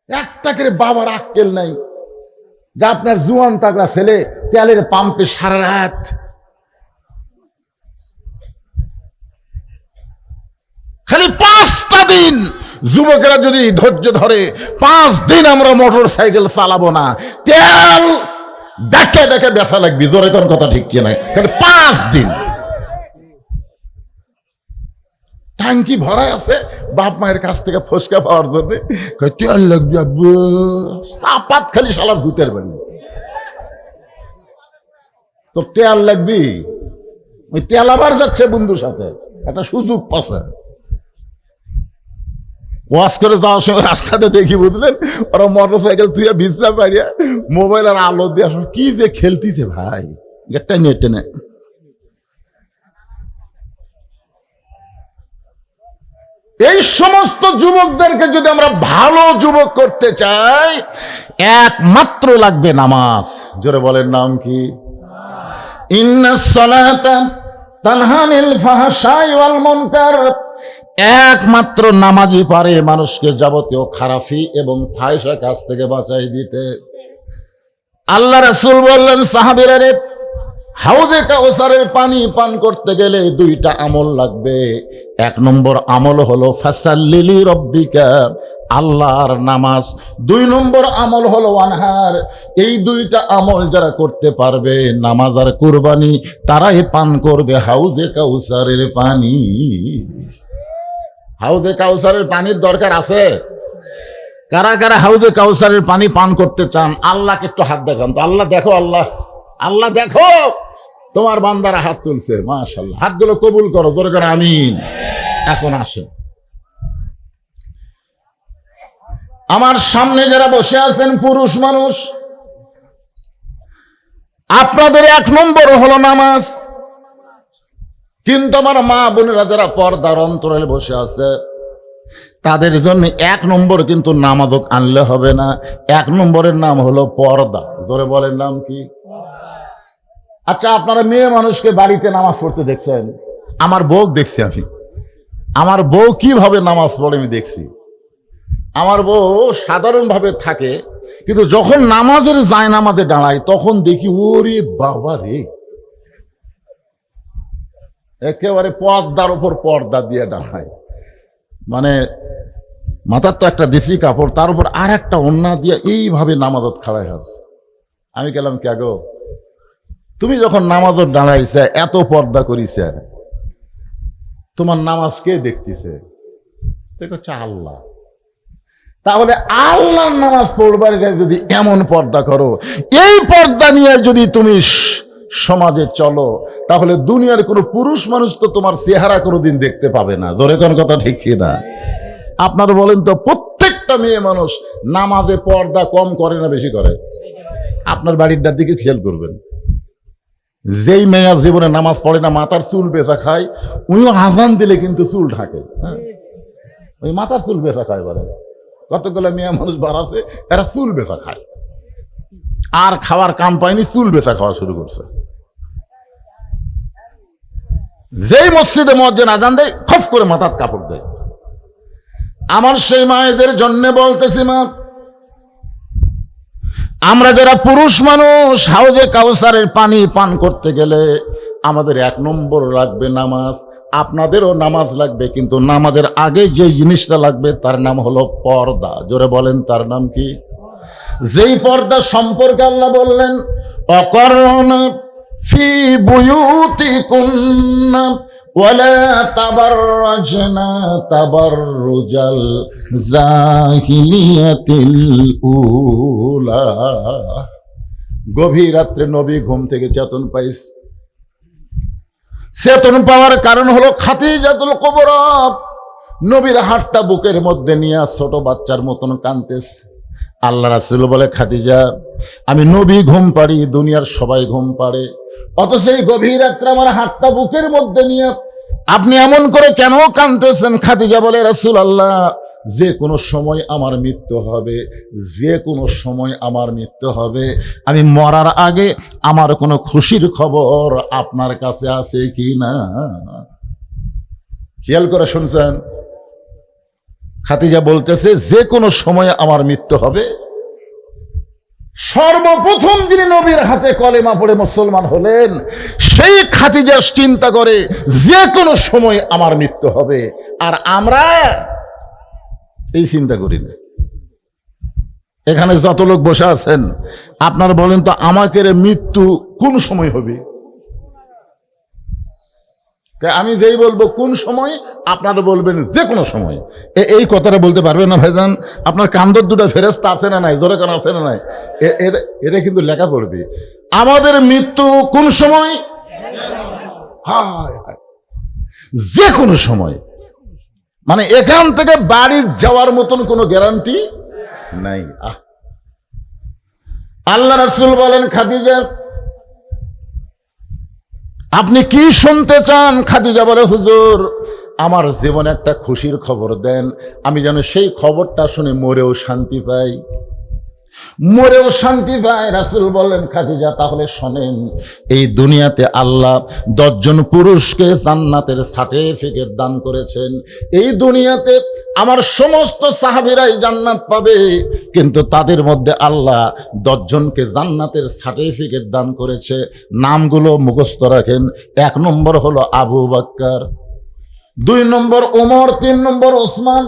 একটা করে বাবার আক্কেল নাই যে আপনার জুয়ান তাগড়া ছেলে তেলের পাম্পে সারা রাত, খালি 5টা দিন যুবকেরা যদি ধৈর্য ধরে 5 দিন আমরা মোটর সাইকেল চালাবো না, তেল দেখে দেখে বেচা লাগবে। জোরে কোন কথা ঠিক কিনা? খালি 5 দিন ট্যাঙ্কি ভরা আছে, বাপ মায়ের কাছ থেকে ফসকা পাওয়ার জন্য তেল লাগবে আব্বু, চাপাত খালি শালা ভূতের বাড়ি। তো তেল লাগবি, ওই তেল আবার যাচ্ছে বন্ধুর সাথে, একটা সুযোগ পাচ্ছে। ওয়াশ করে যাওয়ার সময় রাস্তাতে দেখি, বুঝলেন, ওরা মোটর সাইকেল তুই ভিজলা পাড়িয়া মোবাইল আর আলো দিয়ে কি যে খেলতিছে ভাই, টেনে টেনে। এই সমস্ত যুবকদেরকে যদি আমরা ভালো যুবক করতে চাই, একমাত্র লাগবে নামাজ। জোরে বলেন, নাম কি? ইন্নাস সালাতা তানহা আনিল ফাহশাই ওয়াল মুনকার। একমাত্র নামাজই পারে মানুষকে যাবতীয় খারাপি এবং ফাহিশা কাজ থেকে বাঁচাই দিতে। আল্লাহ রাসূল বললেন, সাহাবীরা রে, হাউজে কাউসারের পানি পান করতে গেলে 2টা আমল লাগবে। 1 নম্বর আমল হলো ফাসাল্লি রব্বিকা, আল্লাহর নামাজ। 2 নম্বর আমল হলো ওয়ানহার। এই 2টা আমল যারা করতে পারবে, নামাজ আর কুরবানি, তারাই পান করবে হাউজে কাউসারের পানি। হাউজে কাউসারের পানির দরকার আছে? কারা কারা হাউজে কাউসারের পানি পান করতে চান? আল্লাহকে একটু হাত দেখান তো। আল্লাহ দেখো, আল্লাহ, আল্লাহ দেখো, তোমার বান্দারা হাত তুলছে, মাশাআল্লাহ। হাতগুলো কবুল করো, জোরে করে আমিন। এখন আসেন, আমার সামনে যারা বসে আছেন পুরুষ মানুষ, আপনাদের 1 নম্বর হলো নামাজ। কিন্তু আমার মা বোনেরা যারা পর্দার অন্তরালে বসে আছে, তাদের জন্য 1 নম্বর কিন্তু নামাজও আনলে হবে না। 1 নম্বরের নাম হলো পর্দা। জোরে বলেন, নাম কি? আচ্ছা, আপনারা মেয়ে মানুষকে বাড়িতে নামাজ পড়তে দেখছেন? আমার বউ দেখছি আমি, আমার বউ কিভাবে নামাজ পড়ে আমি দেখছি। আমার বউ সাধারণভাবে থাকে, কিন্তু যখন নামাজের যায় নামাজে দাঁড়ায়, তখন দেখি ওরে বাবা রে, একেবারে পর্দার উপর পর্দা দিয়ে দাঁড়ায়। মানে মাথার তো একটা দেশি কাপড়, তার উপর আর একটা ওড়না দিয়ে এইভাবে নামাজত খাড়াই আছে। আমি গেলাম, কে গো, তুমি যখন নামাজত দাঁড়াইছে, এত পর্দা করিছে, তোমার নামাজ কে দেখতেছে? দেখছে আল্লাহ। তাহলে আল্লাহর নামাজ পড়বার গায়ে যদি এমন পর্দা করো, এই পর্দা নিয়ে যদি তুমি সমাজে চলো, তাহলে দুনিয়ার কোনো পুরুষ মানুষ তো তোমার চেহারা কোনোদিন দেখতে পাবে না। ধরে কোন কথা ঠিক না? আপনারা বলেন তো, প্রত্যেকটা মেয়ে মানুষ নামাজে পর্দা কম করে না বেশি করে? আপনার বাড়িটার দিকে খেয়াল করবেন, যেই মেয়া জীবনে নামাজ পড়ে না, মাথার চুল বেচা খায়, উনিও আজান দিলে কিন্তু চুল ঢাকে। হ্যাঁ, ওই মাথার চুল বেচা খায়। বলে কতগুলো মেয়ে মানুষ বার আছে, এরা চুল বেচা খায়, আর খাওয়ার কাম পায়নি, চুল বেচা খাওয়া শুরু করছে। যেই মসজিদে মুয়াজ্জিন আজান দেয়, খফ করে মাথার কাপড় দেয়। আমার সেই মায়েদের জন্য বলতেছি, মা, আমরা যারা পুরুষ মানুষ হাউজে কাউসারের পানি পান করতে গেলে আমাদের 1 নম্বর লাগবে নামাজ। আপনাদেরও নামাজ লাগবে, কিন্তু নামাজের আগে যে জিনিসটা লাগবে তার নাম হলো পর্দা। জোরে বলেন, তার নাম কি? যেই পর্দা সম্পর্কে আল্লাহ বললেন, অকরনা ফি বুয়ুতিকুন্না ওয়ালা তাবাররাজনা তাবাররুজাল জাহিলিয়াতিল উলা। গভীর রাত্রে নবী ঘুম থেকে চেতন পাইস। চেতন পাওয়ার কারণ হলো খাদিজাতুল কুবরা নবীর হাতটা বুকের মধ্যে নিয়ে ছোট বাচ্চার মতন কাঁদতেছে। আল্লাহ রাসূল বলে, খাদিজা, আমি নবী ঘুম পাড়ি, দুনিয়ার সবাই ঘুম পাড়ে, অথচ এই গভীর রাত্রে আমার হাতটা বুকের মধ্যে নিয়ে আপনি এমন করে কেন কাঁদতেছেন? খাদিজা বলে, রাসূলুল্লাহ, যে কোনো সময় আমার মৃত্যু হবে, যে কোনো সময় আমার মৃত্যু হবে। আমি মরার আগে আমার কোনো খুশির খবর আপনার কাছে আছে কি না? খেয়াল করে শুনছেন? খাদিজা বলতেছে যে কোনো সময়ে আমার মৃত্যু হবে। সর্বপ্রথম যিনি নবীর হাতে কলেমা পড়ে মুসলমান হলেন সেই খাদিজা চিন্তা করে যে কোনো সময় আমার মৃত্যু হবে, আর আমরা এই চিন্তা করি না। এখানে যত লোক বসে আছেন আপনারা বলেন তো আমাকে মৃত্যু কোন সময় হবে? আমি যেই বলবো কোন সময়, আপনারা বলবেন যে কোনো সময়। এই কথাটা বলতে পারবেন না ভাইজান? আপনার কান্দর দুটো ফেরেশতা আছে না নাই? জোরে কান আছে না নাই? এটা কিন্তু লেখা পড়বে আমাদের মৃত্যু কোন সময়, যে কোনো সময়। মানে এখান থেকে বাড়ি যাওয়ার মতন কোনো গ্যারান্টি নাই। আল্লাহ রাসূল বলেন, খাদিজা আপনি কি শুনতে চান? খাদিজা বলে, হুজুর আমার জীবনে একটা খুশির খবর দেন, আমি যেন সেই খবরটা শুনে মরেও শান্তি পাই, মরেও শান্তি পাই। রাসূল বললেন, খাদিজা তাহলে শোনেন, এই দুনিয়াতে আল্লাহ 10 জন পুরুষকে জান্নাতের সার্টিফিকেট দান করেছেন। এই দুনিয়াতে আমার সমস্ত সাহাবীরাই জান্নাত পাবে, কিন্তু তাদের মধ্যে আল্লাহ 10 জনকে জান্নাতের সার্টিফিকেট দান করেছে। নামগুলো মুখস্থ রাখেন। 1 নম্বর হলো আবু বকর, 2 নম্বর ওমর, 3 নম্বর ওসমান,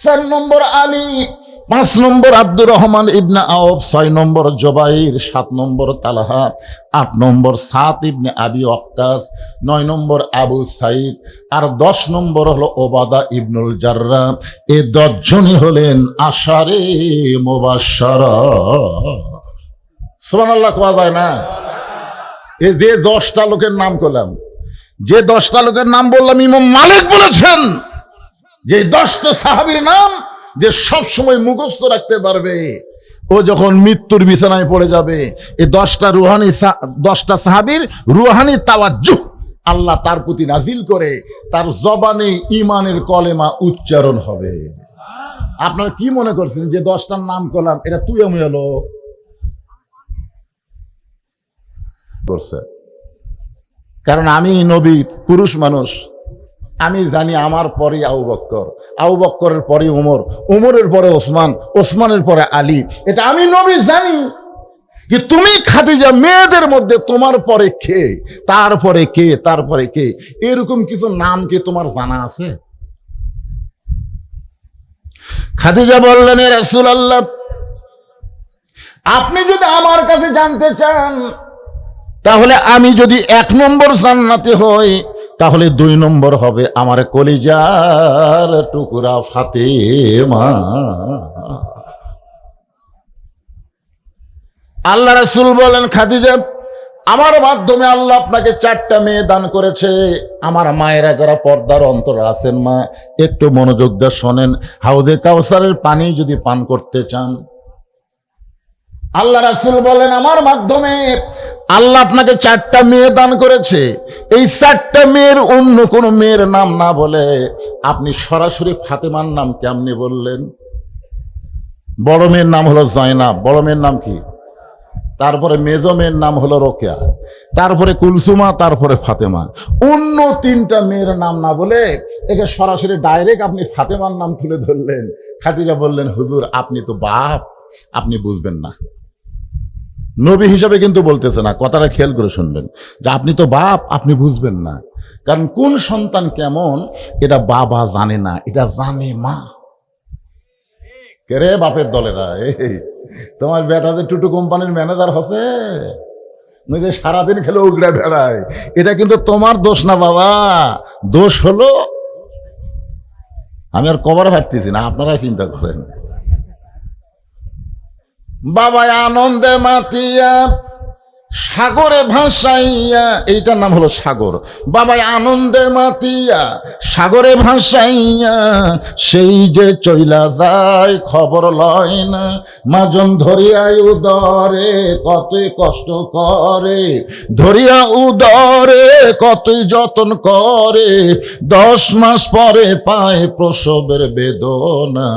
4 নম্বর আলী, 5 নম্বর আব্দুর রহমান ইবনে আওফ, 6 নম্বর জুবাইর, 7 নম্বর তালহা, 8 নম্বর সাদ ইবনে আবি ওয়াক্কাস, 9 নম্বর আবু সাইদ, আর 10 নম্বর হলো ওবাদা ইবনুল জাররাহ। এই 10 জনই হলেন আশারে মুবাশশারা। সুবহানাল্লাহ কোয়া যায় না? এই যে 10টা লোকের নাম করলাম, যে 10টা লোকের নাম বললাম, ইমাম মালিক বলেছেন যে 10টা সাহাবীর নাম যে সব সময় মুখস্থ রাখতে পারবে, ও যখন মৃত্যুর বিছানায় পড়ে যাবে, এই 10টা সাহাবীর রুহানি তাওয়াজ্জুহ আল্লাহ তার প্রতি নাজিল করে তার জবানে ঈমানের কলেমা উচ্চারণ হবে। আপনারা কি মনে করছেন যে 10টার নাম করলাম এটা তুই আমি হলো করছে? কারণ আমি নবী, পুরুষ মানুষ, আমি জানি আমার পরে আবু বকর, আবু বকরের পরে ওমর, ওমরের পরে ওসমান, ওসমানের পরে আলী। এটা আমি নবী জানি। কি তুমি খাদিজা মেয়েদের মধ্যে তোমার পরে কে, তারপরে কে, তারপরে কে, এরকম কিছু নাম কি তোমার জানা আছে? খাদিজা বললেন, এ রাসূলুল্লাহ আপনি যদি আমার কাছে জানতে চান তাহলে আমি যদি 1 নম্বর জান্নাতে হই তাহলে 2 নম্বর হবে আমার কলিজার টুকরা ফাতেমা। আল্লাহ রাসূল বলেন, খাদিজা আমার মাধ্যমে আল্লাহ আপনাকে 4টা মেয়ে দান করেছে। আমার মায়েরা যারা পর্দার অন্তরে আছেন, মা একটু মনোযোগ দিয়ে শোনেন। হাউজে কাউসারের পানি যদি পান করতে চান, আল্লাহ রাসূল বলেন আমার মাধ্যমে আল্লাহ আপনাকে 4টা মেয়ে দান করেছে। এই 4টা মেয়ের অন্য কোন মেয়ের নাম না বলে আপনি সরাসরি ফাতেমার নাম কেমনে বললেন? বড় মেয়ের নাম হলো জয়নাব, বড় মেয়ের নাম কি? তারপরে মেজো মেয়ের নাম হলো রোকেয়া, তারপরে কুলসুমা, তারপরে ফাতেমা। অন্য 3টা মেয়ের নাম না বলে একে সরাসরি ডাইরেক্ট আপনি ফাতেমার নাম তুলে ধরলেন। খাদিজা বললেন, হুজুর আপনি তো বাপ, আপনি বুঝবেন না। নবী হিসাবে কিন্তু বলতেছে না, কথাটা খেয়াল করে শুনবেন, যে আপনি তো বাপ, আপনি বুঝবেন না। কারণ কোন সন্তান কেমন এটা বাবা জানে না, এটা জানে মা। কে রে বাপের দলেরা? এই তোমার বেটা যে টুটু কোম্পানির ম্যানেজার হচ্ছে, যে সারাদিন খেলে উগড়ে বেড়ায়, এটা কিন্তু তোমার দোষ না বাবা, দোষ হলো, আমি আর কবার ভাবতেছি না, আপনারাই চিন্তা করেন। বাবা আনন্দে মাতিয়া সাগরে ভাসাইয়া, এইটার নাম হলো সাগর। বাবা আনন্দে মাতিয়া সাগরে ভাসাইয়া সেই যে চইলা যায় খবর লয় না। মাজন ধরিয়াই উদরে কতই কষ্ট করে, ধরিয়া উদরে কতই যতন করে, 10 মাস পরে পায় প্রসবের বেদনা।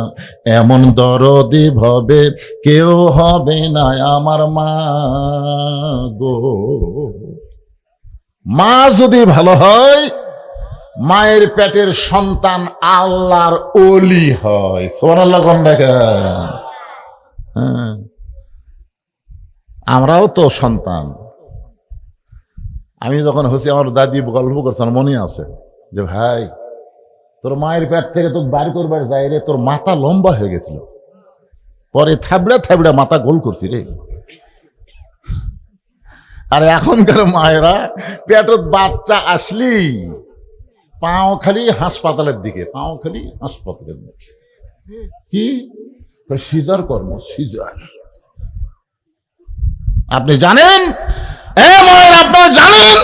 এমন দরদি ভবে কেউ হবে না আমার মা গো। মা যদি ভালো হয় মায়ের পেটের সন্তান আল্লাহর ওলি হয়। সুবহানাল্লাহ কোন দেখেন। হ্যাঁ, আমরাও তো সন্তান। আমি যখন হচ্ছি আমার দাদি গল্প করছেন, মনে আছে যে ভাই তোর মায়ের পেট থেকে তো বাড়ি করবার যাই রে, তোর মাথা লম্বা হয়ে গেছিল, পরে থাবড়া থাবড়া মাথা গোল করছি রে। আর এখনকার মায়েরা পেটত বাচ্চা আসলি পাও খালি হাসপাতালের দিকে, পাও খালি হাসপাতালের দিকে। কি সিজার কর্ম, সিজার। আপনি জানেন মায়ের, আপনারা জানেন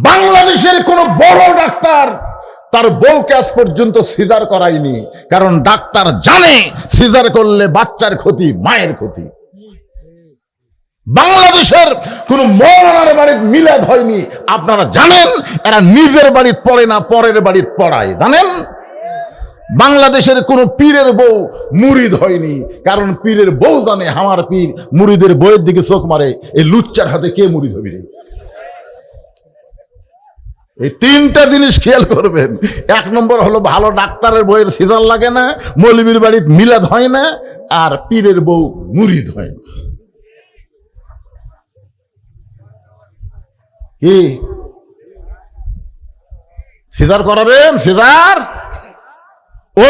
বাংলাদেশের কোন বড় ডাক্তার তার বউকে আজ পর্যন্ত সিজার করায়নি, কারণ ডাক্তার জানে সিজার করলে বাচ্চার ক্ষতি, মায়ের ক্ষতি। বাংলাদেশের কোন মৌলানার বাড়ির মিলাদ হয়নি, আপনারা জানেন। এরা নিজের বাড়িতে পড়ে না, পরের বাড়িতে পড়ায়, জানেন। বাংলাদেশের কোন পীরের বউ মুরিদ হয়নি, কারণ পীরের বউ জানে আমার পীর মুরিদের বইয়ের দিকে চোখ মারে, এই লুচ্চার হাতে কে মুরিদ হবি রে। এই তিনটা জিনিস খেয়াল করবেন। এক নম্বর হলো ভালো ডাক্তারের বইয়ের সিজার লাগে না, মৌলবীর বাড়িতে মিলাদ হয় না, আর পীরের বউ মুরিদ হয় না। কি সিজার করাবেন? সিজার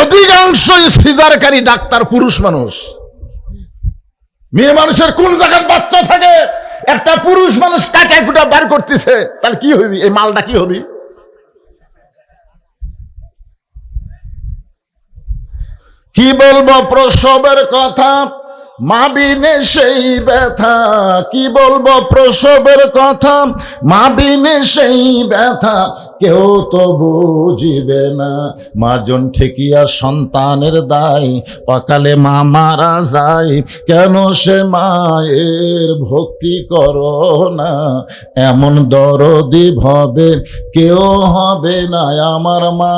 অধিকাংশই সিজারকারী ডাক্তার পুরুষ মানুষ। মেয়ে মানুষের কোন জায়গায় বাচ্চা থাকে, একটা পুরুষ মানুষ কাটা কুটা বার করতেছে, তাহলে কি হবি? এই মালটা কি হবি? কি বলবো প্রসবের কথা, মা বিনে সেই ব্যথা। কি বলবো প্রসবের কথা, মা বিনে সেই ব্যথা। কেউ তো বুঝিবে না, মাজন ঠেকিয়া সন্তানের দায়। অকালে মা মারা যায়, কেন সে মায়ের ভক্তি করো না। এমন দরদি ভবে কেউ হবে না আমার মা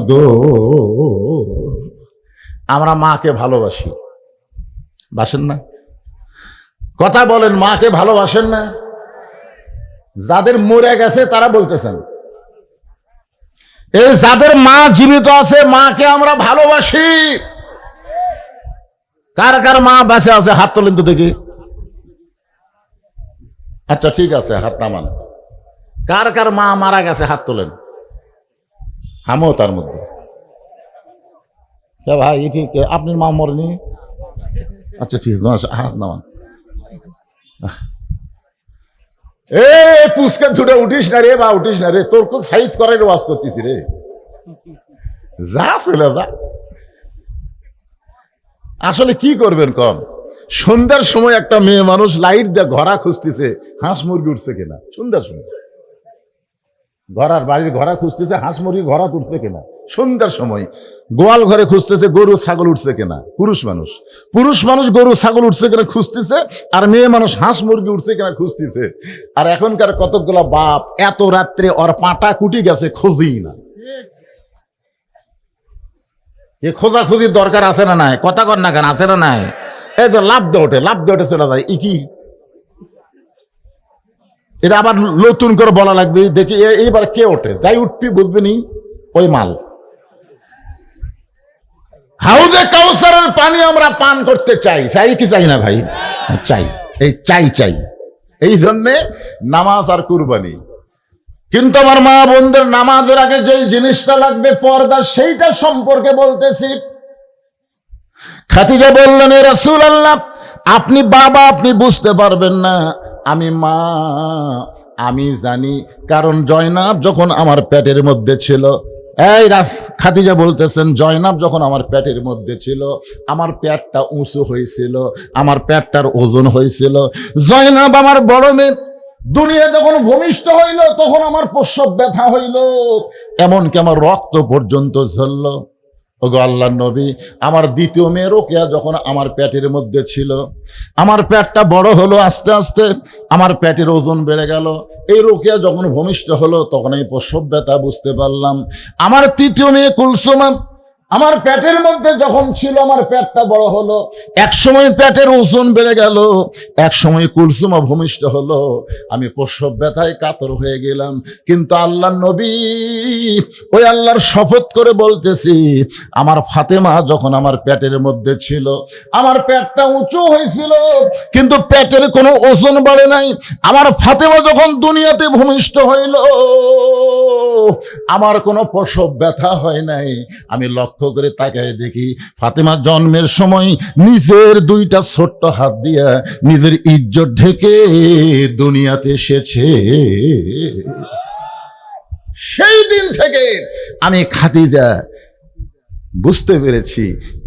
গো। আমরা মাকে ভালোবাসি, বাসেন না? কথা বলেন, মাকে ভালোবাসেন না? যাদের মরে গেছে তারা বলতেছেন, এই যাদের মা জীবিত আছে মাকে আমরা ভালোবাসি। কার কার মা বেঁচে আছে হাত তোলেন তো দেখি। আচ্ছা ঠিক আছে, হাত নামান। কার কার মা মারা গেছে হাত তোলেন। হামো তার মধ্যে। ভাই ঠিক আপনার মা মরেনি? আচ্ছা ঠিক আছে, হাত নামান। পুচকে ছুটে উঠিস না রে, বা উঠিস না রে, তোর খুব সাইজ করাই ওয়াজ করতেছি রে। যা চলে যা। আসলে কি করবেন কম? সন্ধ্যার সময় একটা মেয়ে মানুষ লাইট দিয়ে ঘোড়া খুঁজতেছে, হাঁস মুরগি উঠছে কিনা। সন্ধ্যার সময় ঘোড়ার বাড়ির ঘোড়া খুঁজতেছে, হাঁস মুরগি ঘোড়া তুলছে কিনা। সন্ধ্যার সময় গোয়াল ঘরে খুঁজতেছে গরু ছাগল উঠছে কিনা। পুরুষ মানুষ গরু ছাগল উঠছে কিনা খুঁজতেছে, আর মেয়ে মানুষ হাঁস মুরগি উঠছে কিনা খুঁজতেছে। আর এখনকার কতগুলো বাপ এত রাত্রে ওর পাটা কুটি গেছে খোঁজেই না। এ খোঁজাখুঁজির দরকার আছে না নাই? কথা কর না কেন? আছে না নাই? এই তো লাভ দিয়ে ওঠে চলে যায়। কি এটা আবার নতুন করে বলা লাগবে, দেখি এইবার কে ওঠে। যাই উঠবি বুঝবি নি ওই মাল। হাউজে কাউসারের পানি আমরা পান করতে চাই, চাই কি চাই না ভাই? চাই। এই চাই এই জন্যে নামাজ আর কুরবানি। কিন্তু আমার মা বোনদের নামাজের আগে যেই জিনিসটা লাগবে পর্দা, সেইটা সম্পর্কে বলতেছি। খাদিজা বললেন, এ রাসূলুল্লাহ আপনি বাবা, আপনি বুঝতে পারবেন না, আমি মা, আমি জানি। কারণ জয়নাব যখন আমার পেটের মধ্যে ছিল, খাদিজা বলতেছেন, জয়নাব যখন আমার পেটের মধ্যে ছিল, আমার পেটটা উঁচু হয়েছিল, আমার পেটটার ওজন হয়েছিল। জয়নাব আমার বড় মেয়ে দুনিয়া যখন ভূমিষ্ঠ হইল, তখন আমার প্রসব ব্যথা হইল, এমনকি আমার রক্ত পর্যন্ত ঝরল। ওগো আল্লাহর নবী, আমার দ্বিতীয় মেয়ে রোকেয়া যখন আমার পেটের মধ্যে ছিল, আমার পেটটা বড় হলো, আস্তে আস্তে আমার পেটের ওজন বেড়ে গেল। এই রোকেয়া যখন ভূমিষ্ঠ হলো, তখন এই প্রসব ব্যথা বুঝতে পারলাম। আমার তৃতীয় মেয়ে কুলসুমা আমার পেটের মধ্যে যখন ছিল আমার পেটটা বড় হলো, এক সময় পেটের ওজন বেড়ে গেল, এক সময় কুলসুমা ভূমিষ্ঠ হলো, আমি প্রসব ব্যথায় কাতর হয়ে গেলাম। কিন্তু আল্লাহর নবী, ওই আল্লাহর শপথ করে বলতেছি, আমার ফাতেমা যখন আমার পেটের মধ্যে ছিল, আমার পেটটা উঁচু হয়েছিল কিন্তু পেটের কোনো ওজন বাড়ে নাই। আমার ফাতেমা যখন দুনিয়াতে ভূমিষ্ঠ হইল, আমার কোনো প্রসব ব্যথা হয় নাই। আমি লক্ষ্য করে তাকায় দেখি, ফাতেমা জন্মের সময় নিজের দুইটা ছোট্ট হাত দিয়া নিজের ইজ্জত ঢেকে দুনিয়াতে এসেছে। সেই দিন থেকে আমি খাদিজা বুঝতে পেরেছি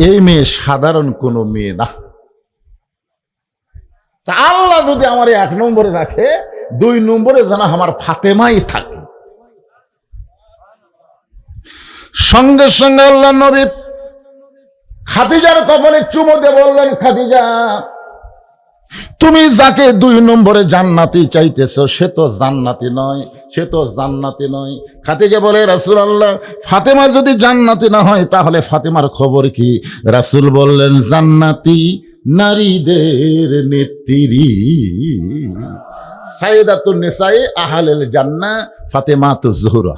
এই মেয়ে সাধারণ কোনো মেয়ে না। তা আল্লাহ যদি আমার 1 নম্বরে রাখে, 2 নম্বরে যেন আমার ফাতেমাই থাকে। সঙ্গে সঙ্গে আল্লাহ নবী খাদিজার কপালে চুমো দিয়ে বললেন, খাদিজা, তুমি যাকে 2 নম্বরে জান্নাতি চাইতেছো সে তো জান্নাতি নয়, সে তো জান্নাতি নয়। খাদিজা বলে, রাসূলুল্লাহ, ফাতেমা যদি জান্নাতি না হয় তাহলে ফাতেমার খবর কি? রাসূল বললেন, জান্নাতি নারীদের নেত্রী, সাইয়্যিদাতুন নিসায়ে আহলিল জান্নাহ ফাতেমাতুজ জোহরা।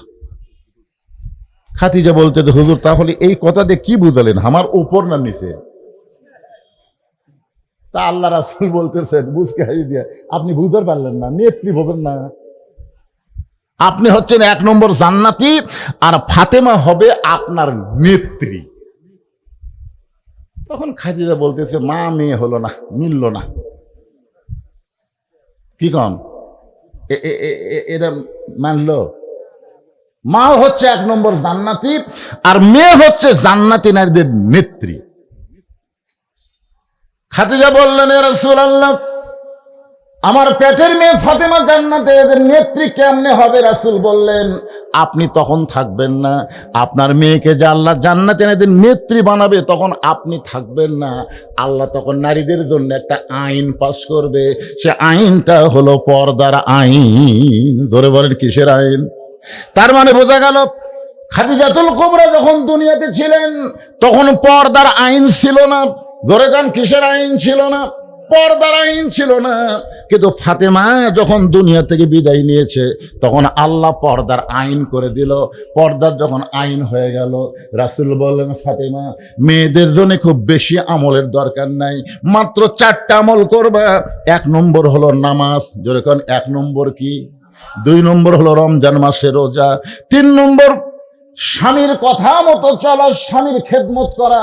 খাদিজা বলতে, হুজুর তাহলে এই কথা দিয়ে কি বুঝালেন, আমার উপর না নিচে? তা আল্লাহ রাসূল বলতেছেন, বুঝকে হারি দিয়া, আপনি বুঝতে পারলেন না, নেত্রী বোঝেন না। আপনি হচ্ছেন 1 নম্বর জান্নাতি, আর ফাতেমা হবে আপনার নেত্রী। তখন খাদিজা বলতেছে, মা মেয়ে হলো না, মিলল না। কি কন এটা মানলো? মা হচ্ছে 1 নম্বর জান্নাতি, আর মেয়ে হচ্ছে জান্নাতি নারীদের নেত্রী। খাদিজা বললেন, ইয়া রাসূলুল্লাহ, আমার পেটের মেয়ে ফাতেমা জান্নাতের নেত্রী কেমনে হবে? রাসূল বললেন, আপনি তখন থাকবেন না, আপনার মেয়েকে যে আল্লাহ জান্নাতে নারীদের নেত্রী বানাবে তখন আপনি থাকবেন না। আল্লাহ তখন নারীদের জন্য একটা আইন পাশ করবে, সে আইনটা হলো পর্দার আইন। ধরে বলেন, কিসের আইন? তার মানে বোঝা গেল, খাদিজাতুল কুবরা যখন দুনিয়াতে ছিলেন তখন পর্দার আইন ছিল না। ধরে গান, কিসের আইন ছিল না? পর্দার আইন ছিল না। কিন্তু ফাতেমা যখন দুনিয়া থেকে বিদায় নিয়েছে তখন আল্লাহ পর্দার আইন করে দিল। পর্দার যখন আইন হয়ে গেল, রাসূল বললেন, ফাতেমা, মেয়েদের জন্য খুব বেশি আমলের দরকার নাই, মাত্র 4টা আমল করবা। 1 নম্বর হলো নামাজ। জোরে কোন, 1 নম্বর কি? 2 নম্বর হলো রমজান মাসে রোজা। 3 নম্বর স্বামীর কথা মতো চলা, স্বামীর খেদমত করা,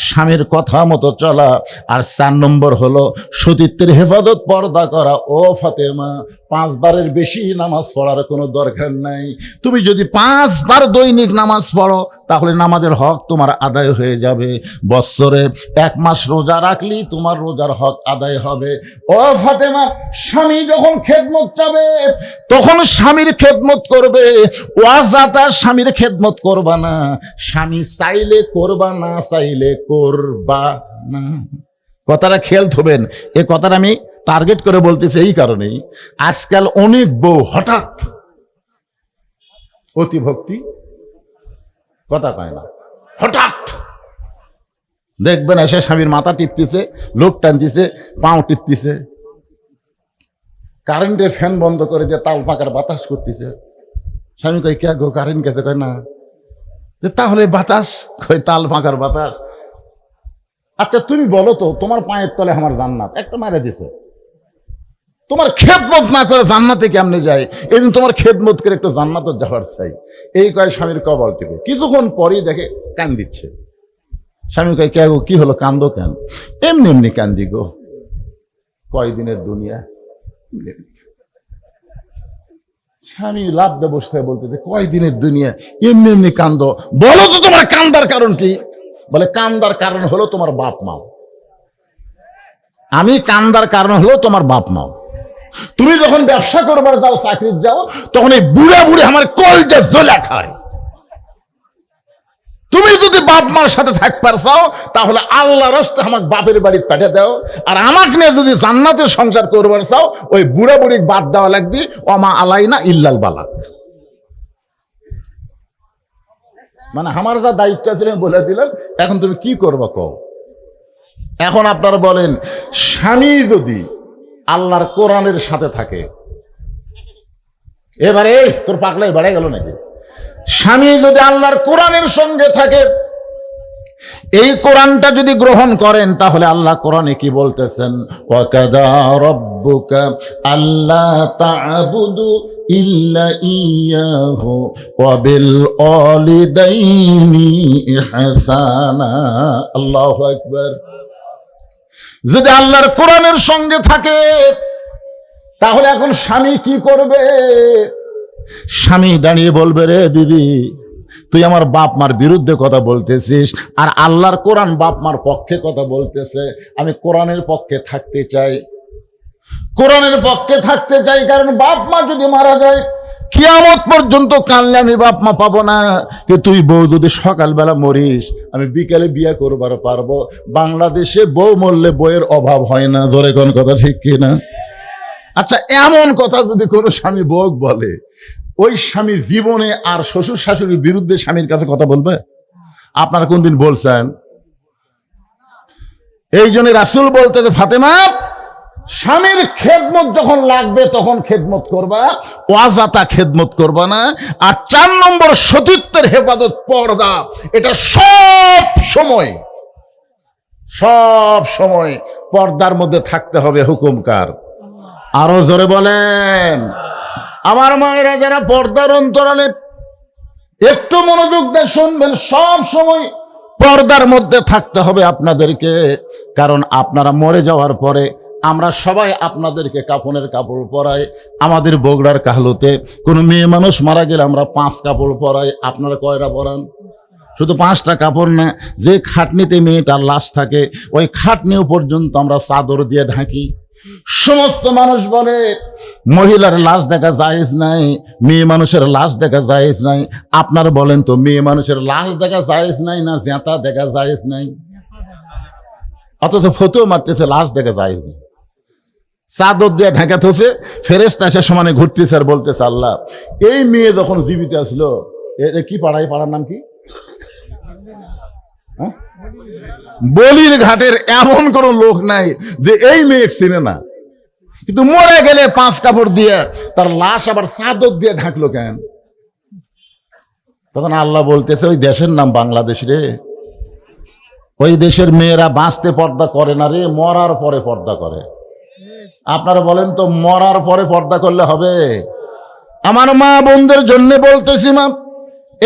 স্বামীর কথা মতো চলা। আর 4 নম্বর হলো সতীত্বের হেফাজত, পর্দা করা। ও ফাতেমা, 5 বারের বেশি নামাজ পড়ার কোনো দরকার নাই। তুমি যদি 5 বার দৈনিক নামাজ পড়ো তাহলে নামাজের হক তোমার আদায় হয়ে যাবে। বৎসরে 1 মাস রোজা রাখলি তোমার রোজার হক আদায় হবে। ও ফাতেমা, স্বামী যখন খেদমত চাবে তখন স্বামীর খেদমত করবে, ওয়াজাতা স্বামীর খেদমত করবা না। স্বামী চাইলে করবা, না চাইলে করবা না। কথাটা খেয়াল থবেন। এ কথাটা আমি টার্গেট করে বলতেছি এই কারণেই, আজকাল অনেক বউ হঠাৎ অতিভক্তি, কথা কয় না, হঠাৎ দেখবেন এসে স্বামীর মাথা টিপতেছে, লোক টানতেছে, পাও টিপতেছে, কারেন্টের ফ্যান বন্ধ করে দিয়ে তাল পাকার বাতাস করতেছে। স্বামী কয়, কে গো, কারেন্ট গেছে? কয় না। তাহলে বাতাস? কয় তাল পাকার বাতাস। আচ্ছা তুমি বলো তো, তোমার পায়ের তলে আমার জান্নাত, একটা মারা দিছে, তোমার খেদমত না করে জান্নাতে কেমনে যায়? এদিন তোমার খেদমত করে একটু জান্নাত যাওয়ার চাই। এই কয় স্বামীর কবল টিপে, কিছুক্ষণ পরেই দেখে কান দিচ্ছে। স্বামী কয়, কে গো, কি হলো, কান্দো কেন? এমনি এমনি কান্দি গো, কয়দিনের দুনিয়া। স্বামী লাভ দিয়ে বসতে বলতে, কয়দিনের দুনিয়া, এমনি এমনি কান্দো? বলো তো তোমার কান্দার কারণ কি? বলে, কান্দার কারণ হলো তোমার বাপ মা। আমি কান্দার কারণ হলো তোমার বাপ মা। তুমি যখন ব্যবসা করবার যাও, চাকরি যাও, তখন এই বুড়া বুড়ি আমার কলজা জ্বলে খায়। তুমি যদি বাপ মার সাথে থাকবার চাও তাহলে আল্লাহর রাস্তে আমাকে বাপের বাড়ি পাঠিয়ে দাও। আর আমাকে নিয়ে যদি জান্নাতের সংসার করবার চাও, ওই বুড়া বুড়ি বাদ দেওয়া লাগবে। ওমা আলাইনা ইল্লাল বালাগ। মানে আমার যা দায়িত্ব ছিল আমি বলে দিলাম, এখন তুমি কি করবা কও। এখন আপনারা বলেন, স্বামী যদি আল্লাহর কোরআনের সাথে থাকে, এবারে তোর পাগলাই বেড়ে গেল নাকি? স্বামী যদি আল্লাহর কোরআনের সঙ্গে থাকে, এই কোরআনটা যদি গ্রহণ করেন, তাহলে আল্লাহ কোরআনে কি বলতেছেন? ওয়াকাদা রাব্বুকা আল্লা তা'বুদু ইল্লা ইয়াহু ওয়া বিল ওয়ালিদাইনি ইহসানা। আল্লাহু আকবার। যদি আল্লাহর কোরআনের সঙ্গে থাকে, তাহলে এখন স্বামী কি করবে? স্বামী দাঁড়িয়ে বলবে, রে বিবি, তুই আমার বাপ মার বিরুদ্ধে কথা বলতেছিস, আর আল্লাহর কোরআন বাপ মার পক্ষে কথা বলতেছে। আমি কোরআনের পক্ষে থাকতে চাই, কোরআনের পক্ষে থাকতে চাই। কারণ বাপ মা যদি মারা যায়, কিয়ামত পর্যন্ত কানলে আমি বাপ মা পাবো না। তুই বউ যদি সকালবেলা মরিস, আমি বিকালে বিয়ে করবার পারবো। বাংলাদেশে বউ মরলে বইয়ের অভাব হয় না। জোরে কোন কথা ঠিক কিনা? আচ্ছা, এমন কথা যদি কোনো স্বামী বউ বলে, ওই স্বামী জীবনে আর শ্বশুর শাশুড়ির বিরুদ্ধে স্বামীর কাছে কথা বলবে? আপনারা কোনদিন বলছেন? এই জন্য রাসূল বলতে, ফাতেমা, স্বামীর খেদমত যখন লাগবে তখন খেদমত করবা, ওয়াজাতা খেদমত করবা না। আর 4 নম্বর, সতীত্বের হেফাজত, পর্দা। এটা সব সময় পর্দার মধ্যে থাকতে হবে। হুকুম কার? আরো জোরে বলেন। আমার মায়েরা যারা পর্দার অন্তরালে, একটু মনোযোগ দিয়ে শুনবেন, সব সময় পর্দার মধ্যে থাকতে হবে আপনাদেরকে। কারণ আপনারা মরে যাওয়ার পরে আমরা সবাই আপনাদেরকে কাফনের কাপড় পরাই। আমাদের বগুড়ার কাহলুতে কোনো মেয়ে মানুষ মারা গেলে আমরা 5 কাপড় পরাই। আপনারা কয়টা পরান? শুধু 5টা কাপড় না, যে খাটনিতে মেয়েটার লাশ থাকে, ওই খাটনিও পর্যন্ত আমরা চাদর দিয়ে ঢাকি। সমস্ত মানুষ বলে মহিলার লাশ দেখা জায়েজ নাই, মেয়ে মানুষের লাশ দেখা জায়েজ নাই। আপনারা বলেন তো, মেয়ে মানুষের লাশ দেখা জায়েজ নাই না জেতা দেখা জায়েজ নাই? অথচ ফতুয়া মারতেছে লাশ দেখা জায়েজ নাই। চাদর দিয়ে ঢাকা থসে, ফেরেশতা এসে সমানে ঘুরতেছে আর বলতেছে, আল্লাহ, এই মেয়ে যখন জীবিত আসলো, কি পাড়ায়, পাড়ার নাম কি? বলির ঘাটের এমন কোন লোক নাই যে এই মেয়ে চিনে না। কিন্তু মরে গেলে 5 কাপড় দিয়ে তার লাশ আবার চাদর দিয়ে ঢাকলো কেন? তখন আল্লাহ বলতেছে, ওই দেশের নাম বাংলাদেশ রে। ওই দেশের মেয়েরা বাঁচতে পর্দা করে না রে, মরার পরে পর্দা করে। আপনারা বলেন তো, মরার পরে পর্দা করলে হবে? আমার মা বোনদের জন্য বলতেছি, মা,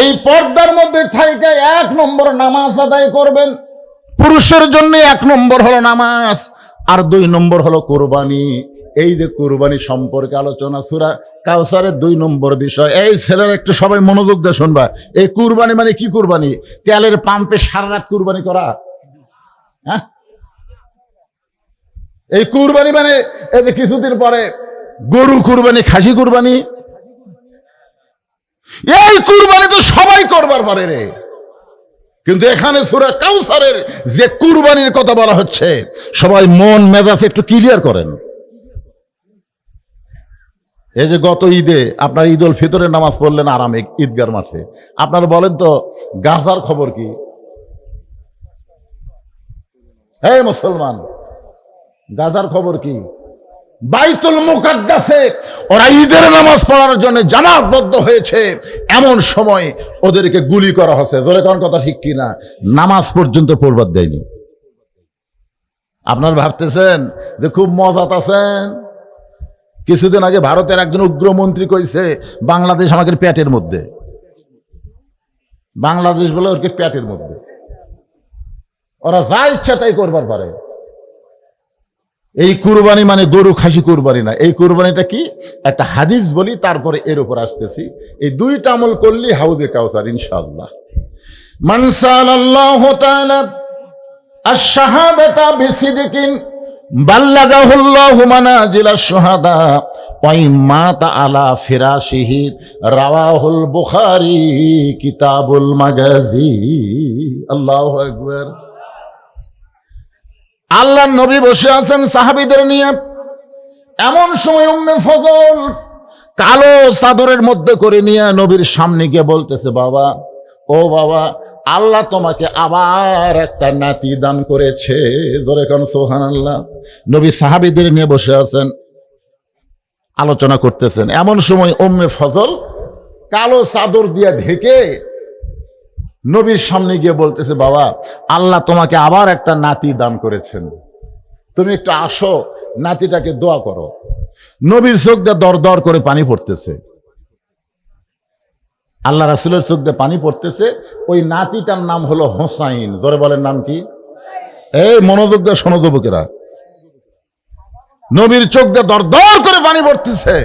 এই পর্দার মধ্যে থাইকা 1 নম্বর নামাজ আদায় করবেন। পুরুষের জন্য 1 নম্বর হলো নামাজ, আর 2 নম্বর হলো কোরবানি। এই যে কোরবানি সম্পর্কে আলোচনা, সূরা কাউসারের 2 নম্বর বিষয়। এই ছেলেরা একটু সবাই মনোযোগ দিয়ে শুনবা। এই কোরবানি মানে কি? কোরবানি তেলের পাম্পে সারা রাত কোরবানি করা? হ্যাঁ, এই কোরবানি মানে এই যে কিছুদিন পরে গরু কোরবানি, খাসি কোরবানি, এই কুরবানি তো সবাই করবার পারে রে। কিন্তু এখানে সূরা কাউসারের যে কুরবানির কথা বলা হচ্ছে, সবাই মন মেজাজ একটু ক্লিয়ার করেন। এই যে গত ঈদে আপনার ঈদুল ফিতরের নামাজ পড়লেন আরামে ঈদগার মাঠে। আপনারা বলেন তো, গাজার খবর কি? হে মুসলমান, গাজার খবর কি? বাইতুল মুকাদ্দাসে ওরা ঈদের নামাজ পড়ার জন্য জামাতবদ্ধ হয়েছে, এমন সময় ওদেরকে গুলি করা হচ্ছে। জোরে কোন কথা ঠিক কিনা? নামাজ পর্যন্ত পড়বার দেয়নি। আপনারা ভাবতেছেন যে খুব মজাত আছেন। কিছুদিন আগে ভারতের একজন উগ্রমন্ত্রী কইছে, বাংলাদেশ আমাদের পেটের মধ্যে। বাংলাদেশ বলে ওর পেটের মধ্যে, ওরা যা ইচ্ছা তাই করবার পারে। এই কুরবানি মানে গরু খাসি কুরবানি না। এই কুরবানিটা কি? একটা হাদিস বলি, তারপরে এর উপর আসতেছি। এই 2টা আমল করলি হাউজে কাউসার ইনশাআল্লাহ। মান সাল্লাল্লাহু তাআলা আশ-শাহাদাতা বিসিদকিন বাল্লাগাহুল্লাহু মানাজিলাশ শুহাদা ওয়া ইম্মাতা আলা ফিরাশিহি, রাওয়াহুল বুখারী কিতাবুল মাগাজি। আল্লাহু আকবার। আল্লাহর নবী বসে আছেন সাহাবীদের নিয়ে। এমন সময় উম্মে ফজল কালো চাদরের মধ্যে করে নিয়ে নবীর সামনে গিয়ে বলতেছে, বাবা, ও বাবা, আল্লাহ তোমাকে আবার একটা নাতি দান করেছে। ধরে কোন সুবহানাল্লাহ। নবী সাহাবীদের নিয়ে বসে আছেন, আলোচনা করতেছেন। এমন সময় উম্মে ফজল কালো চাদর দিয়ে ঢেকে নবীর সামনে গিয়ে বলতেছে, বাবা, আল্লাহ তোমাকে আবার একটা নাতি দান করেছেন, তুমি একটু আসো, নাতিটাকে দোয়া করো। নবীর চোখ দিয়ে দর দর করে পানি পড়তেছে, আল্লাহ রাসূলের চোখ দিয়ে পানি পড়তেছে। ওই নাতিটার নাম হলো হোসাইন। ধরে বলেন, নাম কি? এই মনোযোগ দিয়ে শোনো যুবকেরা, নবীর চোখ দিয়ে দর দর করে পানি পড়তেছে।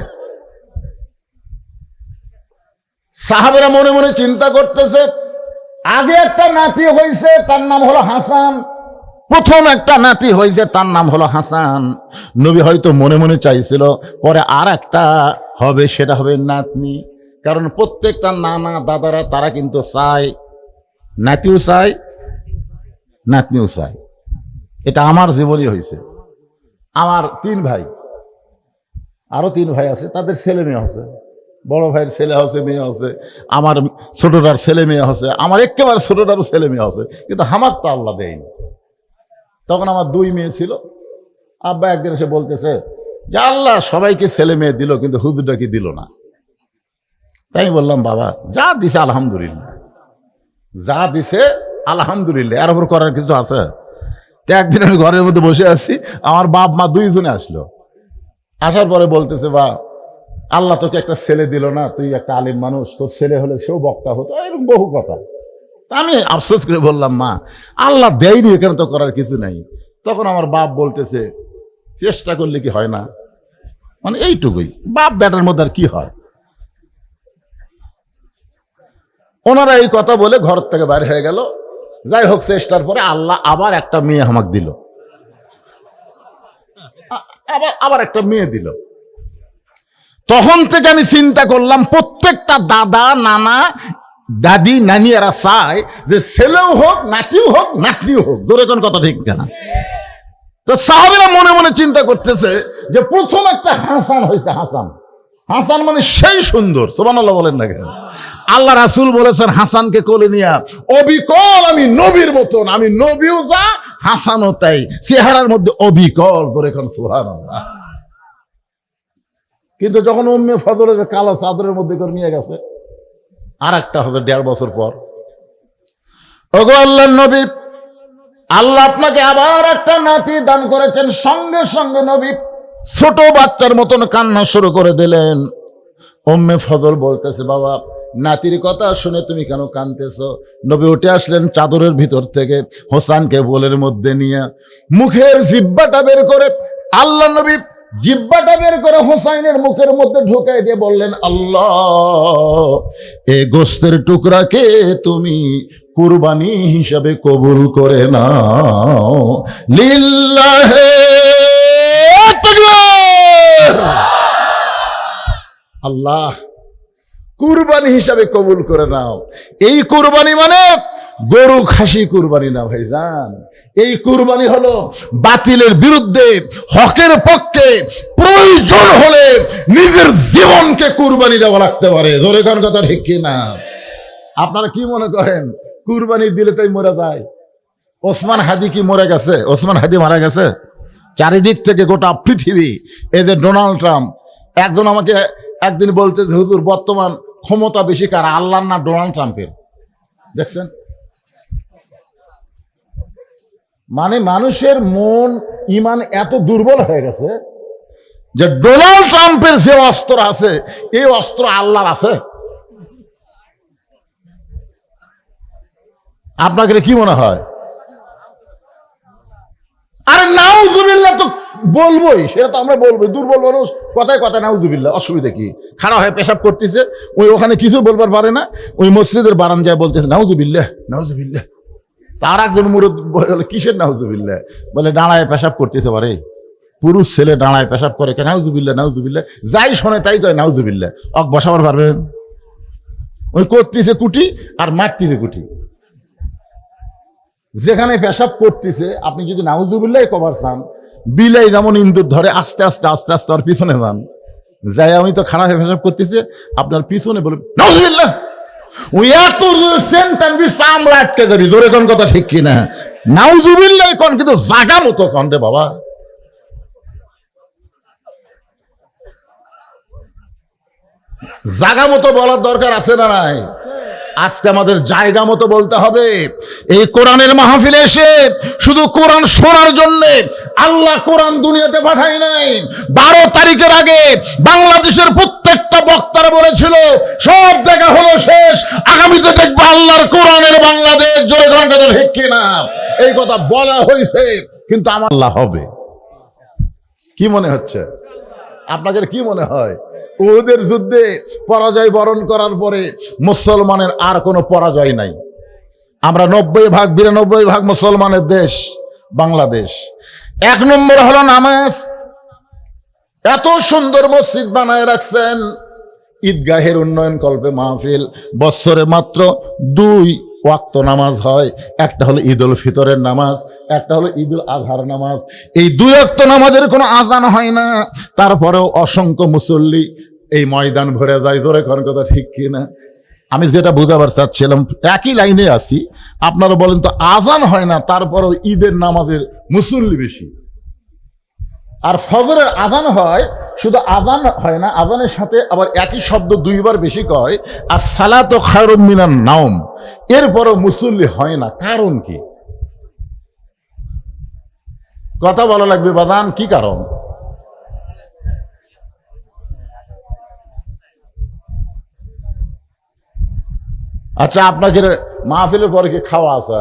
সাহাবেরা মনে মনে চিন্তা করতেছে, আগে একটা নাতি হয়েছে, তার নাম হলো হাসান। প্রথম একটা নাতি হয়েছে, তার নাম হলো হাসান। নবী হয়তো মনে মনে চাইছিল পরে আর একটা হবে, সেটা হবে নাতনি। কারণ প্রত্যেকটা নানা দাদারা তারা কিন্তু চায়, নাতিও চায়, নাতনিও চায়। এটা আমার জীবনই হয়েছে। আমার 3 ভাই, আরো 3 ভাই আছে, তাদের ছেলে মেয়ে আছে। বড় ভাইয়ের ছেলে আছে, মেয়ে আছে, আমার ছোটটার ছেলে মেয়ে আছে, আমার একেবারে ছোটটারও ছেলে মেয়ে আছে, কিন্তু আমার তো আল্লাহ দেয়নি। তখন আমার 2 মেয়ে ছিল। আব্বা একদিন এসে বলতেছে যে আল্লাহ সবাইকে ছেলে মেয়ে দিল, কিন্তু হুজুরটাকে দিল না। তাই বললাম, বাবা যা দিছে আলহামদুলিল্লাহ, যা দিছে আলহামদুলিল্লাহ, এর উপর করার কিছু আছে? তো একদিন আমি ঘরের মধ্যে বসে আছি, আমার বাপ মা 2 জনে আসলো। আসার পরে বলতেছে, বা আল্লাহ তোকে একটা ছেলে দিল না, তুই একটা আলিম মানুষ, তোর ছেলে হলে সেও বক্তা হতো, এরকম বহু কথা। আমি আফসোস করে বললাম, মা আল্লাহ দেয়নি, এখানে তো করার কিছু নাই। তখন আমার বাপ বলতেছে, চেষ্টা করলে কি হয় না? মানে এইটুকুই, বাপ বেটার মধ্যে আর কি হয়। ওনারা এই কথা বলে ঘর থেকে বাইরে হয়ে গেল। যাই হোক, চেষ্টার পরে আল্লাহ আবার একটা মেয়ে আমাকে দিল, আবার একটা মেয়ে দিল। তখন থেকে আমি চিন্তা করলাম, প্রত্যেকটা দাদা নানা দাদি নানি এরা চায় যে ছেলেও হোক, নাতিও হোক, নাতনিও হোক। ধরে কোন কথা ঠিক না? তো সাহাবীরা মনে মনে চিন্তা করতেছে যে প্রথম একটা হাসান হয়েছে। হাসান, হাসান মানে সেই সুন্দর। সুবহানাল্লাহ বলেন না কেন? আল্লাহ রাসূল বলেছেন, হাসানকে কোলে নিয়া অবিকল আমি নবীর মতন, আমি নবীও যা, হাসানও তাই, চেহারার মধ্যে অবিকল। ধরে কোন সুবহানাল্লাহ। কিন্তু যখন উম্মে ফজলে যে কালো চাদরের মধ্যে করে নিয়ে গেছে, আর একটা হবে 1.5 বছর পর। ওগো আল্লাহর নবী, আল্লাহ আপনাকে আবার একটা নাতি দান করেছেন। সঙ্গে সঙ্গে নবী ছোট বাচ্চার মতন কান্না শুরু করে দিলেন। উম্মে ফজল বলতেছে, বাবা নাতির কথা শুনে তুমি কেন কাঁদতেছো? নবী উঠে আসলেন চাদরের ভিতর থেকে, হোসানকে কোলের মধ্যে নিয়ে মুখের জিহ্বাটা বের করে, আল্লাহ নবী জিহ্বাটা বের করে হোসাইনের মুখের মধ্যে ঢুকাই দিয়ে বললেন, আল্লাহ এই গোস্তের টুকরাকে তুমি কুরবানি হিসাবে কবুল করে নাও। লিল্লাহে তাকবীর। আল্লাহ কুরবানি হিসাবে কবুল করে নাও। এই কুরবানি মানে গরু খাসি কুরবানি না ভাইজান। এই কুরবানি হলো বাতিলের বিরুদ্ধে হকের পক্ষে প্রয়োজন হলে নিজের জীবনকে কুরবানি দেওয়া লাগতে পারে। ধরে কোন কথা ঠিক কিনা? আপনারা কি মনে করেন কুরবানি দিলে তাই মরে যায়? ওসমান হাদি কি মরে গেছে? ওসমান হাদি মারা গেছে? চারিদিক থেকে গোটা পৃথিবী, এই যে ডোনাল্ড ট্রাম্প, একজন আমাকে একদিন বলতে, হুজুর বর্তমান ক্ষমতা বেশি কার, আল্লাহর না ডোনাল্ড ট্রাম্পের? দেখছেন, মানে মানুষের মন ইমান এত দুর্বল হয়ে গেছে যে ডোনাল্ড ট্রাম্পের যে অস্ত্র আছে, এই অস্ত্র আল্লাহর আছে। আপনাকে কি মনে হয়? আরে নাউজুবিল্লাহ তো বলবোই, সেটা তো আমরা বলবোই। দুর্বল মানুষ কথায় কথায় নাউজুবিল্লাহ, অসুবিধা কি? খারাপ হয়ে পেশাব করতেছে, ওখানে কিছু বলবার পারে না, ওই মসজিদের বারান্দায় বলতেছে নাউজুবিল্লাহ নাউজুবিল্লাহ। তার একজন মুরুদ বলে, কিসের নাউজুবিল্লাহ? বলে দাঁড়ায় পেশাব করতেছে পারে, পুরুষ ছেলে দাঁড়ায় পেশাব করে, কে নাউজুবিল্লাহ নাউজুবিল্লাহ, যাই শোনে তাই কয় নাউজুবিল্লাহ। বসাবার পারবেন? ওই করতেছে কুটি আর মারতেছে কুটি। যেখানে পেশাব করতেছে আপনি যদি নাউজুবিল্লাহ কভার চান, বিলাই যেমন ইন্দুর ধরে আস্তে আস্তে আস্তে আস্তে আর পিছনে যান, যাই আমি তো খারাপ হয়ে পেশাব করতেছে, আপনার পিছনে বলে নাউজুবিল্লাহ ওই এত সেন্ট আনবি চামড়া আটকে যাবি, জোরে কোন কথা ঠিক কিনা? নাউজুবিল্লাহ কোন, কিন্তু জাগা মতো কোন রে বাবা। জাগা মতো বলার দরকার আছে না নাই? আজকে আমাদের জায়গা মতো বলতে হবে। এই কোরআনের মাহফিলে এসে শুধু কোরআন শোনার জন্য আল্লাহ কোরআন দুনিয়াতে পাঠায় নাই। 12 তারিখের আগে বাংলাদেশের প্রত্যেকটা বক্তারা বলেছিল সব দেখা হলো শেষ, আগামীতে দেখবো আল্লাহর কোরআনের বাংলাদেশ। জোরে কথা ঠিক কিনা? এই কথা বলা হয়েছে, কিন্তু আমার আল্লাহ হবে। কি মনে হচ্ছে আপনাদের? কি মনে হয় ওদের যুদ্ধে পরাজয় বরণ করার পরে মুসলমানের আর কোনো পরাজয় নাই? আমরা 90-92 মুসলমানের দেশ বাংলাদেশ। 1 নম্বর হলো নামাজ। এত সুন্দর মসজিদ বানায় রাখছেন, ঈদগাহের উন্নয়ন কল্পে মাহফিল, বছরে মাত্র 2 ওয়াক্ত নামাজ হয়। একটা হলো ঈদুল ফিতরের নামাজ, একটা হলো ঈদুল আজহার নামাজ। এই 2 ওয়াক্ত নামাজের কোনো আজান হয় না, তারপরেও অসংখ্য মুসল্লি এই ময়দান ভরে যায়। জোরে কোন কথা ঠিক কিনা? আমি যেটা বুঝাবার চাচ্ছিলাম, একই লাইনে আছি। আপনারা বলেন তো, আজান হয় না তারপরেও ঈদের নামাজের মুসল্লি বেশি। আর ফজরের আজান হয়, শুধু আজান হয় না, আজানের সাথে আবার একই শব্দ 2 বার বেশি কয়, আর সালাতু খায়রুম মিনান নাওম, এরপরও মুসল্লি হয় না। কারণ কি? কথা বলা লাগবে বাজান, কি কারণ? আচ্ছা, আপনাকে মাহফিলের পরে কি খাওয়া আছে?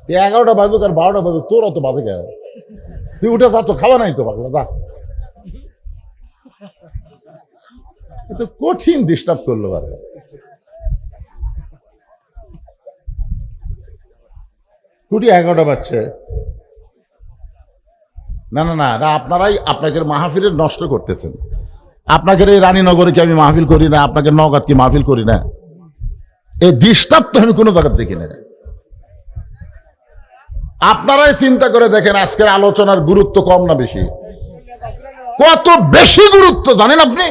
11টা বাজুক আর 12টা বাজুক, তোর অত বাজে গে? তুই উঠে যা, তো খাওয়া নাই তো পাগলা, যা। তো কঠিন ডিস্টার্ব করলো বারে। টুটি 11টা বাজছে। না না না, আপনারাই আপনাকে মাহফিলের নষ্ট করতেছেন। আপনাকে এই রানীনগরে কি আমি মাহফিল করি না? আপনাকে নওগাঁ কি মাহফিল করি না? এই ডিস্টার্ব তো আমি কোনো জায়গায় দেখি না। আপনারাই চিন্তা করে দেখেন, আজকের আলোচনার গুরুত্ব কম না বেশি? কত বেশি গুরুত্ব জানেন আপনি?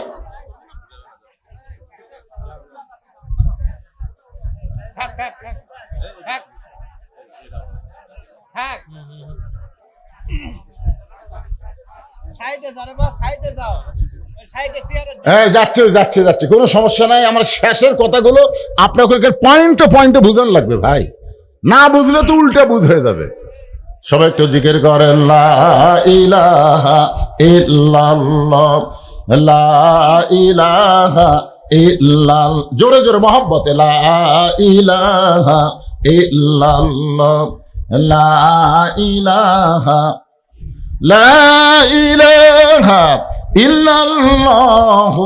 যাচ্ছে যাচ্ছে যাচ্ছে, কোনো সমস্যা নাই। আমার শেষের কথাগুলো আপনাকে পয়েন্টে পয়েন্টে বুঝান লাগবে ভাই, না বুঝলে তো উল্টা বুঝ হয়ে যাবে। সবাই একটু জিকির করেন, লা ইলাহা ইল্লাল্লাহ, লা ইলাহা ইল্লাল্লাহ, জোরে জোরে মহব্বতে, লা ইলাহা ইল্লাল্লাহ, লা ইলাহা, লা ইলাহা ইল্লাল্লাহু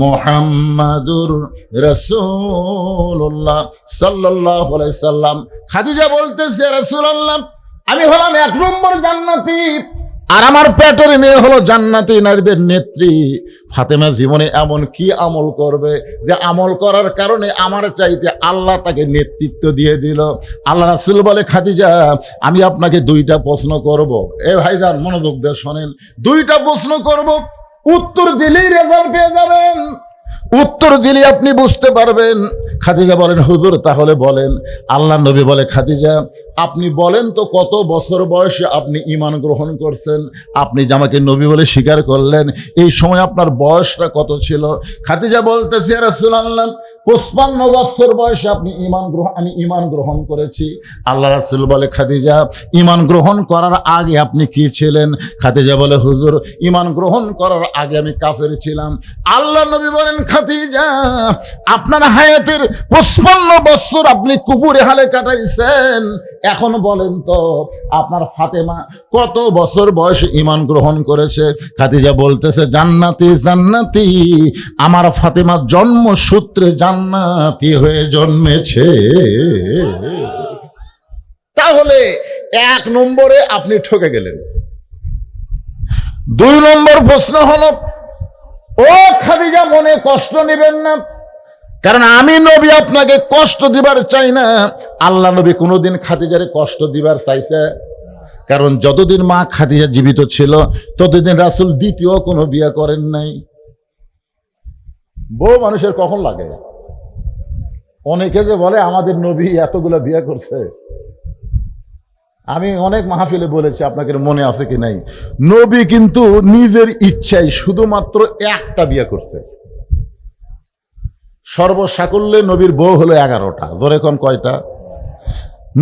মুহাম্মাদুর রাসূলুল্লাহ সাল্লাল্লাহু আলাইহি সাল্লাম। খাদিজা বলতেছে, রাসূলুল্লাহ, আমি হলাম 1 নম্বর জান্নাতি, আর আমার পেটের মেয়ে হলো জান্নাতি নারীদের নেত্রী। ফাতেমা জীবনে এমন কি আমল করবে যে আমল করার কারণে আমার চাইতে আল্লাহ তাকে নেতৃত্ব দিয়ে দিল। আল্লাহ রাসূল বলে, খাদিজা, আমি আপনাকে 2টা প্রশ্ন করব। এ ভাইজান মনোযোগ দিয়ে শোনেন, 2টা প্রশ্ন করব, উত্তর দিলেই রেজাল্ট পেয়ে যাবেন, উত্তর দিলে আপনি বুঝতে পারবেন। খাদিজা বলেন, হুজুর তাহলে বলেন। আল্লাহ নবী বলে, খাদিজা, আপনি বলেন তো কত বছর বয়সে আপনি ঈমান গ্রহণ করছেন? আপনি যে আমাকে নবী বলে স্বীকার করলেন, এই সময় আপনার বয়সটা কত ছিল? খাদিজা বলতেছে, ইয়া রাসূলুল্লাহ, 55 বছর বয়সে আমি ঈমান গ্রহণ করেছি। আল্লাহ রাসূল বলে, খাদিজা, ঈমান গ্রহণ করার আগে আপনি কি ছিলেন? খাদিজা বলে, হুজুর, ঈমান গ্রহণ করার আগে আমি কাফের ছিলাম। আল্লাহ নবী বলেন, খাদিজা, আপনার হায়াতের 55 বছর আপনি কুপুরে হালে কাটাইছেন। এখন বলেন তো, আপনার ফাতেমা কত বছর বয়সে ঈমান গ্রহণ করেছে? খাদিজা বলতেছে, জান্নাতি জান্নাতি, আমার ফাতেমা জন্মসূত্রে জান্নাতি হয়ে জন্মেছে। তাহলে 1 নম্বরে আপনি ঠকে গেলেন। 2 নম্বর প্রশ্ন হলো, ও খাদিজা, মনে কষ্ট নেবেন না, কারণ আমি নবী আপনাকে কষ্ট দিবার চাই না। আল্লাহ নবী কোনোদিন খাদিজারে কষ্ট দিবার চাইছে? কারণ যতদিন মা খাদিজা জীবিত ছিল ততদিন রাসূল দ্বিতীয় কোনো বিয়ে করেন নাই। বউ মানুষের কখন লাগে? অনেকে যে বলে আমাদের নবী এতগুলো বিয়ে করছে, আমি অনেক মাহফিলে বলেছি, আপনাদের মনে আছে কি নাই, নবী কিন্তু নিজের ইচ্ছায় শুধুমাত্র একটা বিয়ে করছে। সর্বসাকুল্যে নবীর বউ হলো 11টা। ধরে কোন কয়টা?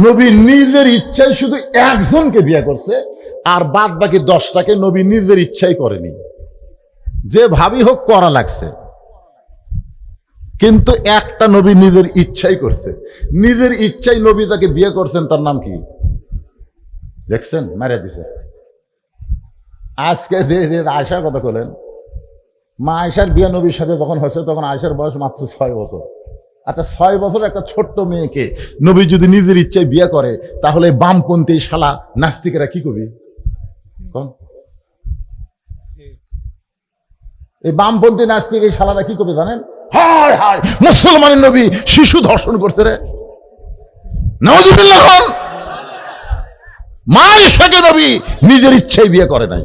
নবী নিজের ইচ্ছায় শুধু একজনকে বিয়ে করছে, আর বাদ বাকি 10টাকে নবী নিজের ইচ্ছাই করেনি, যে ভাবি হোক করা লাগছে। কিন্তু একটা নবী নিজের ইচ্ছাই করছে, নিজের ইচ্ছাই নবী যাকে বিয়ে করছেন তার নাম কি দেখছেন? মারিয়া দিছে। আজকে যে আয়েশার কথা বলেন, মা আয়েশার বিয়ে নবীর সাথে যখন হয়েছে তখন আয়েশার বয়স মাত্র 6 বছর। আচ্ছা, 6 বছর একটা ছোট্ট মেয়েকে নবী যদি নিজের ইচ্ছায় বিয়ে করে, তাহলে বামপন্থী শালা নাস্তিকেরা কি করবি? এই বামপন্থী নাস্তিক এই শালারা কি করবে জানেন? হায় হায়, মুসলমানের নবী শিশু ধর্ষণ করছে রে, নাউযুবিল্লাহ। মা আয়েশাকে নবী নিজের ইচ্ছায় বিয়ে করে নাই।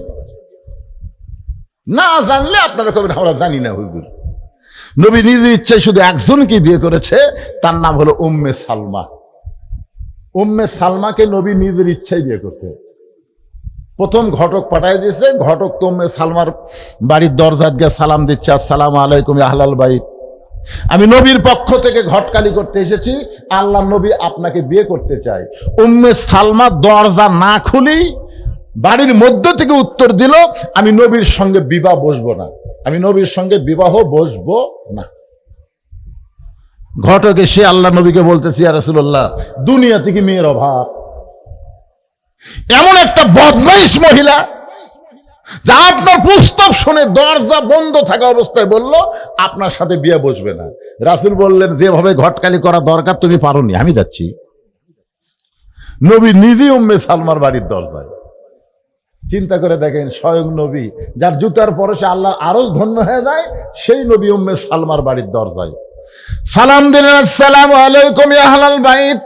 না জানলে আপনারা কবেন আমরা জানি না হুজুর। নবী নিজের ইচ্ছায় শুধু একজনকে বিয়ে করেছে, তার নাম হলো উম্মে সালমা। উম্মে সালমাকে নবী নিজের ইচ্ছায় বিয়ে করছে। প্রথম ঘটক পাঠায় দিয়েছে, ঘটক তো উম্মে সালমার বাড়ির দরজাত গিয়ে সালাম দিচ্ছে, আসসালামু আলাইকুম ইয়া আহলাল বাইত, আমি নবীর পক্ষ থেকে ঘটকালি করতে এসেছি, আল্লাহ নবী আপনাকে বিয়ে করতে চাই। উম্মে সালমা দরজা না খুলেই বাড়ির মধ্য থেকে উত্তর দিল, আমি নবীর সঙ্গে বিবাহ বসবো না, আমি নবীর সঙ্গে বিবাহ বসবো না। ঘটক এসে আল্লাহ নবীকে বলতেছি, ইয়া রাসূলুল্লাহ, দুনিয়া থেকে মেয়ের অভাব, এমন একটা বদমাইশ মহিলা যা আপনার প্রস্তাব শুনে দরজা বন্ধ থাকা অবস্থায় বলল আপনার সাথে বিয়ে বসবে না। রাসূল বললেন, যেভাবে ঘটকালি করা দরকার তুমি পারোনি, আমি যাচ্ছি। নবী নিজে উম্মে সালমার বাড়ির দরজায়। চিন্তা করে দেখেন, স্বয়ং নবী যার জুতার পরশে আল্লাহ আরো ধন্য হয়ে যায়, সেই নবী উম্মে সালমার বাড়ির দরজায় সালাম দিলেন, আসসালামু আলাইকুম ইয়া আহলাল বাইত।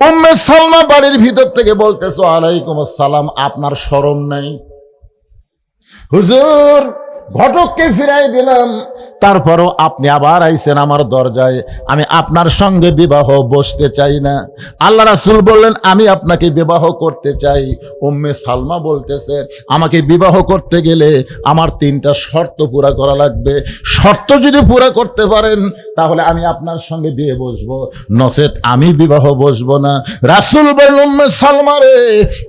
উম্মে সালমা বাড়ির ভিতর থেকে বলতেছে, ওয়ালাইকুম আসসালাম, আপনার শরম নাই? হুজুর, ঘটককে ফিরাই দিলাম, তারপরও আপনি আবার আইছেন আমার দরজায়, আমি আপনার সঙ্গে বিবাহ বসতে চাই না। আল্লাহ রাসূল বললেন, আমি আপনাকে বিবাহ করতে চাই। উম্মে সালমা বলতেছে, আমাকে বিবাহ করতে গেলে আমার 3টা শর্ত পুরা করা লাগবে। শর্ত যদি পুরা করতে পারেন তাহলে আমি আপনার সঙ্গে বিয়ে বসবো, নচেত আমি বিবাহ বসবো না। রাসূল বললেন, উম্মে সালমা রে,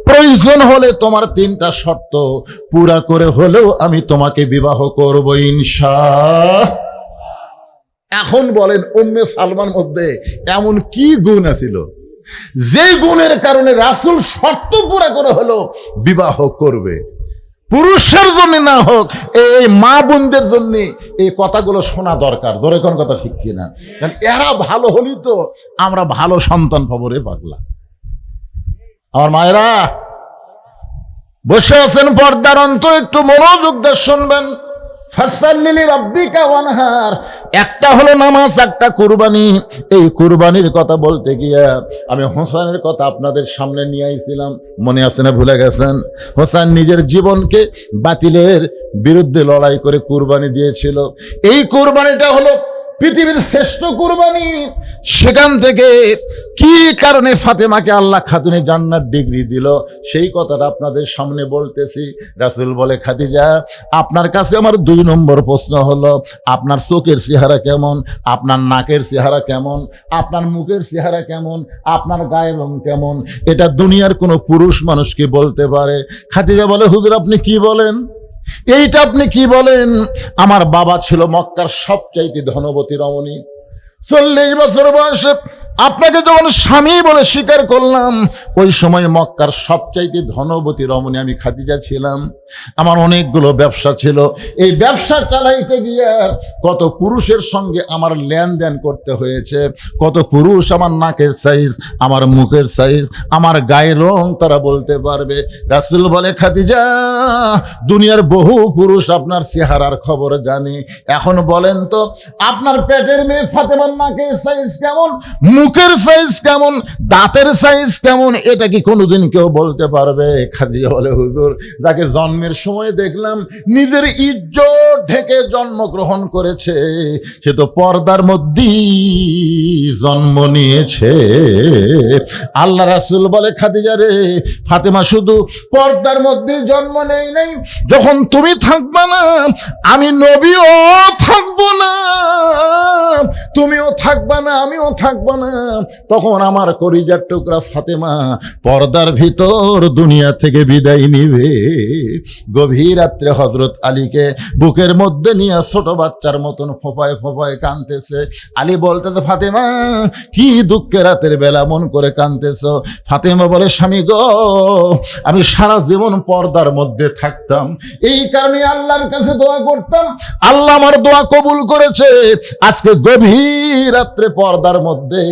প্রয়োজন হলে তোমার 3টা শর্ত পুরা করে হলেও আমি তোমাকে বিবাহ করব ইনশাআল্লাহ। এখন বলেন, উম্মে সালমার মধ্যে এমন কি গুণ আছিল যে গুণের কারণে রাসূল শর্ত পুরা করে হলো বিবাহ করবে? পুরুষের জন্য না হোক, এই মা বোনদের জন্য এই কথাগুলো শোনা দরকার। ধরে কোন কথা ঠিক কিনা? কারণ এরা ভালো হলি তো আমরা ভালো সন্তান পাবো রে পাগলা। আমার মায়েরা বসে আছেন পর্দার অন্তর, একটু মনোযোগ দিয়ে শুনবেন। ফাসাল্লি লিরাব্বিকা ওয়ানহার, একটা হলো নামাজ, একটা কুরবানি। এই কুরবানির কথা বলতে গিয়ে আমি হোসেনের কথা আপনাদের সামনে নিয়ে আইছিলাম, মনে আছে না ভুলে গেছেন? হোসেন নিজের জীবনকে বাতিলের বিরুদ্ধে লড়াই করে কুরবানি দিয়েছিল। এই কুরবানিটা হলো পৃথিবীর শ্রেষ্ঠ কুরবানি। সেখান থেকে কি কারণে ফাতেমাকে আল্লাহ খাতুনে জান্নাত ডিগ্রি দিল সেই কথাটা আপনাদের সামনে বলতেছি। রাসূল বলে, খাদিজা, আপনার কাছে আমার 2 নম্বর প্রশ্ন হলো, আপনার চোখের চেহারা কেমন, আপনার নাকের চেহারা কেমন, আপনার মুখের চেহারা কেমন, আপনার গায়ের রং কেমন? এটা দুনিয়ার কোনো পুরুষ মানুষকে বলতে পারে? খাদিজা বলে, হুজুর আপনি কি বলেন? এইটা আপনি কি বলেন? আমার বাবা ছিল মক্কার সবচাইতে ধনবতী রমণী। 40 বছর বয়সে আপনাকে যখন স্বামী বলে স্বীকার করলাম, ওই সময় মক্কার সবচাইতে ধনবতী রমণী আমি খাদিজা ছিলাম। আমার অনেকগুলো ব্যবসা ছিল। এই ব্যবসা চালাইতে গিয়ে কত পুরুষের সঙ্গে আমার লেনদেন করতে হয়েছে। কত পুরুষ আমার নাকের সাইজ, আমার মুখের সাইজ, আমার গায়ের রং তারা বলতে পারবে। রাসূল বলে, খাদিজা, দুনিয়ার বহু পুরুষ আপনার চেহারার খবর জানে। এখন বলেন তো, আপনার পেটের মেয়ে ফাতেমার নাকের সাইজ কেমন, মুখের সাইজ কেমন, দাঁতের সাইজ কেমন, এটা কি কোনোদিন কেউ বলতে পারবে? খাদিজা বলে, হুজুর, যাকে জন্মের সময় দেখলাম নিজের ইজ্জত ঢেকে জন্মগ্রহণ করেছে, সে তো পর্দার মধ্যেই জন্ম নিয়েছে। আল্লাহ রাসূল বলে, খাদিজা রে, ফাতেমা শুধু পর্দার মধ্যে জন্ম নেই নাই, যখন তুমি থাকবা না আমি নবীও থাকবো না, তুমিও থাকবা না আমিও থাকবো না, তখন আমার কলিজার টুকরা ফাতেমা পর্দার ভিতর দুনিয়া থেকে বিদায় নিবে। গভীর রাত্রে হযরত আলীকে বুকের মধ্যে নিয়ে ছোট বাচ্চার মতন ফোঁপায় ফোঁপায় কাঁদতেছে। আলী বলতেছে, ফাতেমা কি দুঃখের রাতের বেলা মন করে কাঁদতেছ? ফাতেমা বলে, স্বামী গো, আমি সারা জীবন পর্দার মধ্যে থাকতাম, এই কারণে আল্লাহর কাছে দোয়া করতাম, আল্লাহ আমার দোয়া কবুল করেছে। আজকে গভীর রাত্রে পর্দার মধ্যে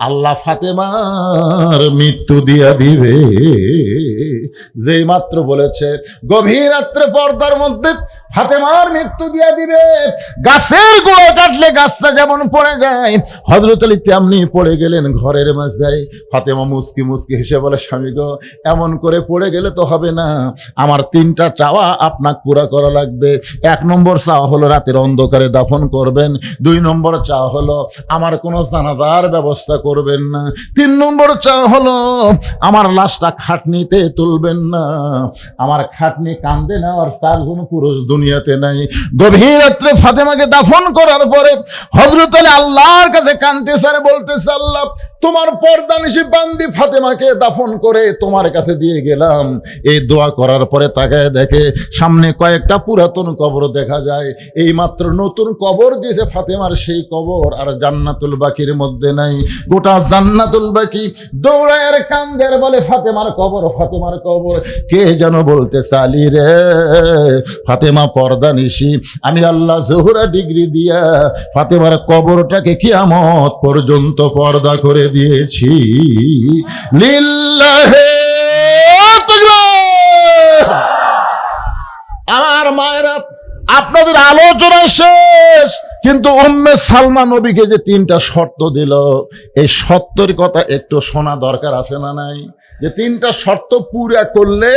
আল্লাহ ফাতেমার মৃত্যু দিয়া দিবে। যেই মাত্র বলেছে গভীর রাত্রে পর্দার মধ্যে ফাতেমার মৃত্যু দিয়া দিবে, গাছের গোড়া কাটলে গাছটা যেমন পড়ে যায়, হযরত আলী তেমনি পড়ে গেলেন ঘরের মাঝে। ফাতেমা মুস্কি মুস্কি হেসে বলে, স্বামী গো, এমন করে পড়ে গেলে তো হবে না, আমার তিনটা চাওয়া আপনাকে পুরা করা লাগবে। 1 নম্বর চাওয়া হলো রাতের অন্ধকারে দাফন করবেন, 2 নম্বর চাওয়া হলো আমার কোনো জানাজার ব্যবস্থা করবেন না, 3 নম্বর চাওয়া হলো আমার লাশটা খাটনিতে তুলবেন না, আমার খাটনি কান্দে না, আর 4 জন পুরুষ দুনিয়াতে নাই। গভীর রাত্রে ফাতেমাকে দাফন করার পরে হযরত আলী আল্লাহর কাছে কাঁদতেছে আর বলতেছে, আল্লাহ তোমার পর্দানিশী বান্দি ফাতেমাকে দাফন করে তোমার কাছে দিয়ে গেলাম। এই দোয়া করার পরে তাকায় দেখে সামনে কয়েকটা পুরাতন কবর দেখা যায়, এই মাত্র নতুন কবর দিয়েছে ফাতেমার, সেই কবর আর জান্নাতুল বাকির মধ্যে নাই। গোটা জান্নাতুল বাকি দৌড়ায়ের কান্দের বলে, ফাতেমার কবর, ফাতেমার কবর। কে যেন বলতেছে, আলী রে, ফাতেমা পর্দানিশী, আমি আল্লাহ জোহরা ডিগ্রি দিয়া ফাতেমার কবরটাকে কিয়ামত পর্যন্ত পর্দা করে দিয়েছি। লিল্লাহে তাকবীর। আমার মায়েরা, আপনাদের আলোচনা শেষ, কিন্তু উম্মে সালমা নবীকে যে 3টা শর্ত দিল, এই শর্তের কথা একটু শোনা দরকার আছে না নাই? যে 3টা শর্ত পুরা করলে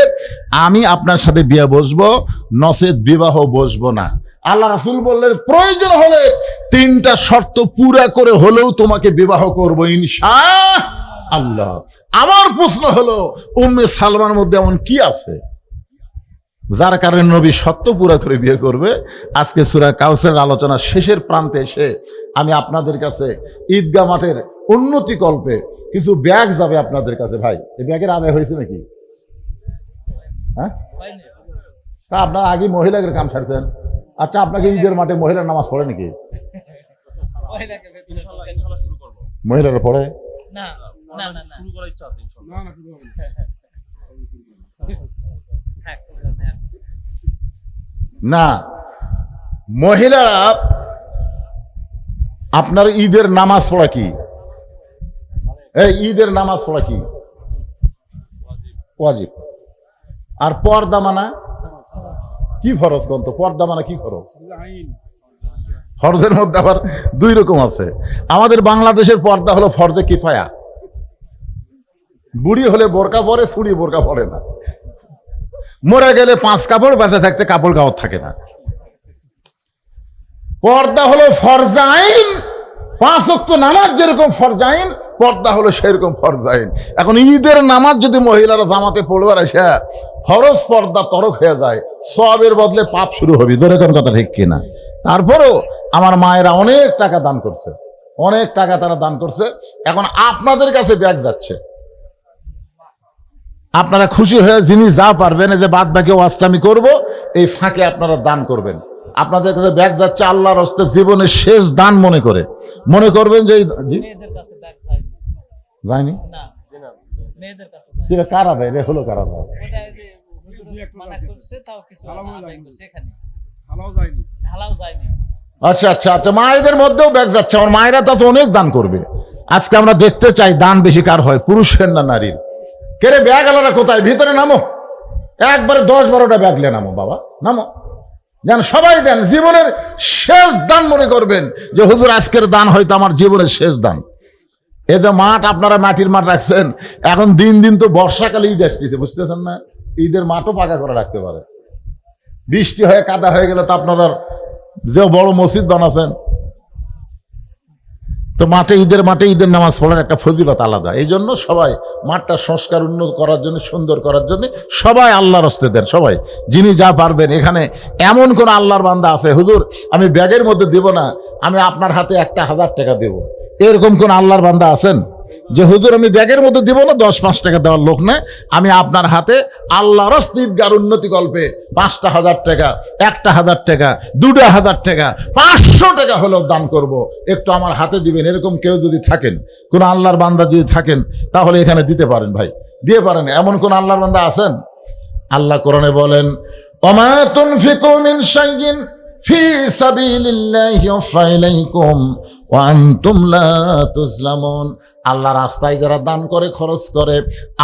আমি আপনার সাথে বিয়ে বসবো, নচেত বিবাহ বসবো না। আল্লাহ রাসূল বললেন, প্রয়োজন হলে 3টা শর্ত পুরা করে হলেও তোমাকে বিবাহ করবো ইনশাআল্লাহ। আমার প্রশ্ন হলো, উম্মে সালমার মধ্যে এমন কি আছে যার কারণে নবী শর্ত পুরা করে বিয়ে করবে? আজকে সূরা কাউসারের আলোচনা শেষের প্রান্তে এসে আমি আপনাদের কাছে ঈদগাহ মাঠের উন্নতি কল্পে কিছু ব্যাগ যাবে আপনাদের কাছে। ভাই, এই ব্যাগের আদায় হয়েছে নাকি? হ্যাঁ, তা আপনার আগে মহিলাদের কাম ছাড়ছেন। আচ্ছা, আপনাকে ঈদের মাঠে মহিলার নামাজ পড়ে নাকি? মহিলারা পড়ে না? মহিলারা আপনার ঈদের নামাজ পড়া কি? এই ঈদের নামাজ পড়া কি ওয়াজিব, আর পর্দা মানা কি ফরজ? কোন তো পর্দা মানা কি ফরজ? ফরজের মধ্যে আবার 2 রকম আছে। আমাদের বাংলাদেশের পর্দা হলো ফরজে কিফায়া, বুড়ি হলে বোরকা পরে, ছুরি বোরকা পরে না, মরে গেলে 5 কাপড়, বেঁচে থাকতে কাপড় গাওয়ার থাকে না। পর্দা হলো ফরজাইন, 5 ওয়াক্ত নামাজ যেরকম ফরজাইন, পর্দা হলো সেরকম ফরজাইন। এখন ঈদের নামাজ যদি মহিলারা জামাতে পড়বার আসে ফরজ পর্দা তরক হয়ে যায়, সওয়াবের বদলে পাপ শুরু হবে। ধরে কোন কথা ঠিক কিনা? তারপরেও আমার মায়েরা অনেক টাকা দান করছে, অনেক টাকা তারা দান করছে। এখন আপনাদের কাছে ব্যাগ যাচ্ছে, আপনারা খুশি হয়ে যিনি যা পারবেন, এই যে বাদ বাকি ওয়াজটা আমি করবো, এই ফাঁকে আপনারা দান করবেন। আপনাদের কাছে ব্যাগ যাচ্ছে আল্লাহর হস্তে, জীবনের শেষ দান মনে করে মনে করবেন যে যায়নি। কারা দেয় রে? হলো কারা দেয়? আচ্ছা আচ্ছা আচ্ছা, মায়েদের মধ্যেও ব্যাগ যাচ্ছে। আমার মায়েরা তো অনেক দান করবে। আজকে আমরা দেখতে চাই দান বেশি কার হয়, পুরুষের না নারীর? কেরে ব্যাগ আলাদা কোথায়? ভিতরে নামো, একবারে 10-12টা ব্যাগ লে নামো বাবা, নামো, যেন সবাই দেন। জীবনের শেষ দান মনে করবেন যে হুজুর আজকের দান হয়তো আমার জীবনের শেষ দান। এই যে মাঠ, আপনারা মাটির মাঠ রাখছেন, এখন দিন দিন তো বর্ষাকালে ঈদ আসতেছে, বুঝতেছেন না? ঈদের মাঠও পাকা করে রাখতে পারে, বৃষ্টি হয়ে কাদা হয়ে গেলে তো আপনারা যে বড় মসজিদ বানাচ্ছেন, তো মাঠে ঈদের নামাজ পড়ার একটা ফজিলত আলাদা। এই জন্য সবাই মাঠটা সংস্কার উন্নত করার জন্য, সুন্দর করার জন্য সবাই আল্লাহর হস্তে দেন। সবাই যিনি যা পারবেন। এখানে এমন কোন আল্লাহর বান্দা আছে, হুজুর আমি ব্যাগের মধ্যে দেব না, আমি আপনার হাতে 1,000 টাকা দেব, এরকম কোন আল্লাহর বান্দা আছেন যে হুজুর আমি ব্যাগের মধ্যে দিব না, 10-5 টাকা দেওয়ার লোক না, আমি আপনার হাতে আল্লাহর ঈদগার উন্নতি কল্পে 5,000 টাকা, 1,000 টাকা, 2,000 টাকা, 500 টাকা হলেও দান করব, একটু আমার হাতে দিবেন, এরকম কেউ যদি থাকেন, কোন আল্লাহর বান্দা যদি থাকেন, তাহলে এখানে দিতে পারেন ভাই, দিয়ে পারেন। এমন কোন আল্লাহর বান্দা আছেন? আল্লাহ কোরআনে বলেন, ওমা তুনফিকু মিন শাইইন ফি সাবিলিল্লাহি ইউফা ইলাইকুম ওয়া আনতুম লা তুজলামুন। আল্লাহ রাস্তায় যারা দান করে, খরচ করে,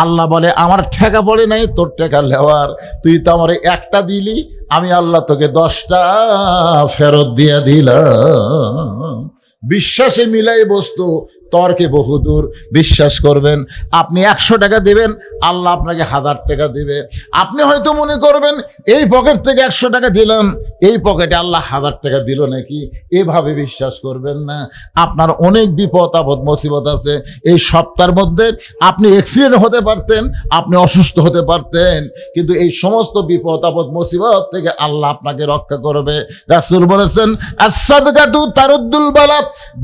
আল্লাহ বলে আমার ঠেকা পড়ে নাই তোর ঠেকা লেওয়ার, তুই তো আমার একটা দিলি, আমি আল্লাহ তোকে 10টা ফেরত দিয়ে দিলাম। বিশ্বাসে মিলাই বস্তু, তর্কে বহুদূর। বিশ্বাস করবেন, আপনি 100 টাকা দিবেন, আল্লাহ আপনাকে 1000 টাকা দিবে। আপনি হয়তো মনে করবেন এই পকেট থেকে 100 টাকা দিলাম, এই পকেটে আল্লাহ 1000 টাকা দিল নাকি, এভাবে বিশ্বাস করবেন না। আপনার অনেক বিপদ আপদ মুসিবত আছে। এই সপ্তাহের মধ্যে আপনি অ্যাক্সিডেন্ট হতে পারতেন, আপনি অসুস্থ হতে পারতেন, কিন্তু এই সমস্ত বিপদ আপদ মুসিবত থেকে আল্লাহ আপনাকে রক্ষা করবে। রাসূল বলেছেন, আস-সাদকাতু তারুদ্দুল বালা,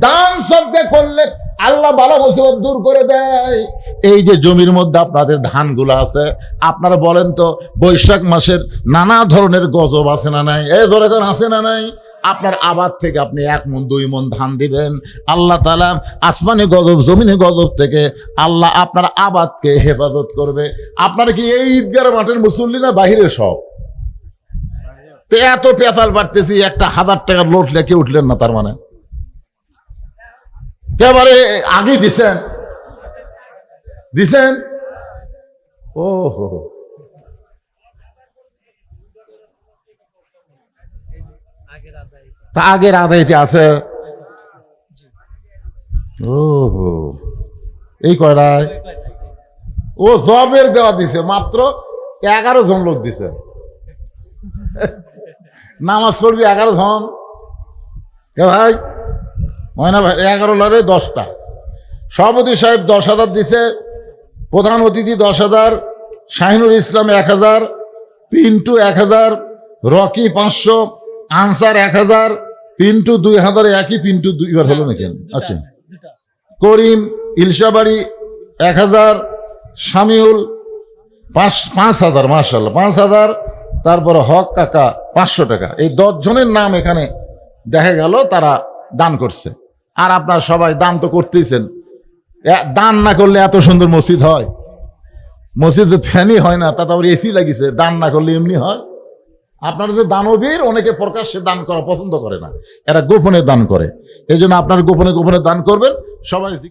দান সদকা করলে আল্লাহ বালা মুসিবত দূর করে দেয়। এই যে জমির মধ্যে আপনাদের ধানগুলো আছে, আপনারা বলেন তো বৈশাখ মাসের নানা ধরনের গজব আছে না নাই? এই ধরে আছে না নাই? আপনার আবাদ থেকে আপনি 1 মণ 2 মণ ধান দিবেন, আল্লাহ তাআলা আসমানি গজব জমিনে গজব থেকে আল্লাহ আপনার আবাদকে হেফাজত করবে। আপনারা কি এই ঈদগাহ মাঠের মুসল্লি না বাহিরের সব? তো এত পেঁচাল বাড়তেছি, একটা 1000 টাকার লোট লেখে উঠলেন না, তার মানে একেবারে আগে দিছেন। ও হো, তা আগের আদায়টি আছে। ও হো, এই কয়টায় ও জবের দেওয়া দিছে, মাত্র 11 জন লোক দিছে। নামাজ পড়বি 11 জন, কে ভাই ময়না ভাই? 11 লড়ে 10টা। সভাপতি সাহেব 10,000 দিছে, প্রধান অতিথি 10,000, শাহিনুর ইসলাম 1,000, পিন্টু 1,000, রকি 500, আনসার 1,000, পিন্টু 2,000, একই পিন্টু 2বার হলো নাকি? আচ্ছা, করিম ইলশাবাড়ি 1,000, শামিউল 5,000, মাশাআল্লাহ 5,000, তারপরে হক কাকা 500 টাকা। এই 10 জনের নাম এখানে দেখা গেল তারা দান করছে। আর আপনারা সবাই দান তো করতেইছেন। দান না করলে এত সুন্দর মসজিদ হয়? মসজিদে ফ্যানই হয় না, তাতে আবার এসি লাগিছে, দান না করলে এমনি হয়? আপনারা যে দানবীর, অনেকে প্রকাশ্যে দান করা পছন্দ করে না, এরা গোপনে দান করে। এই জন্য আপনারা গোপনে গোপনে দান করবেন। সবাই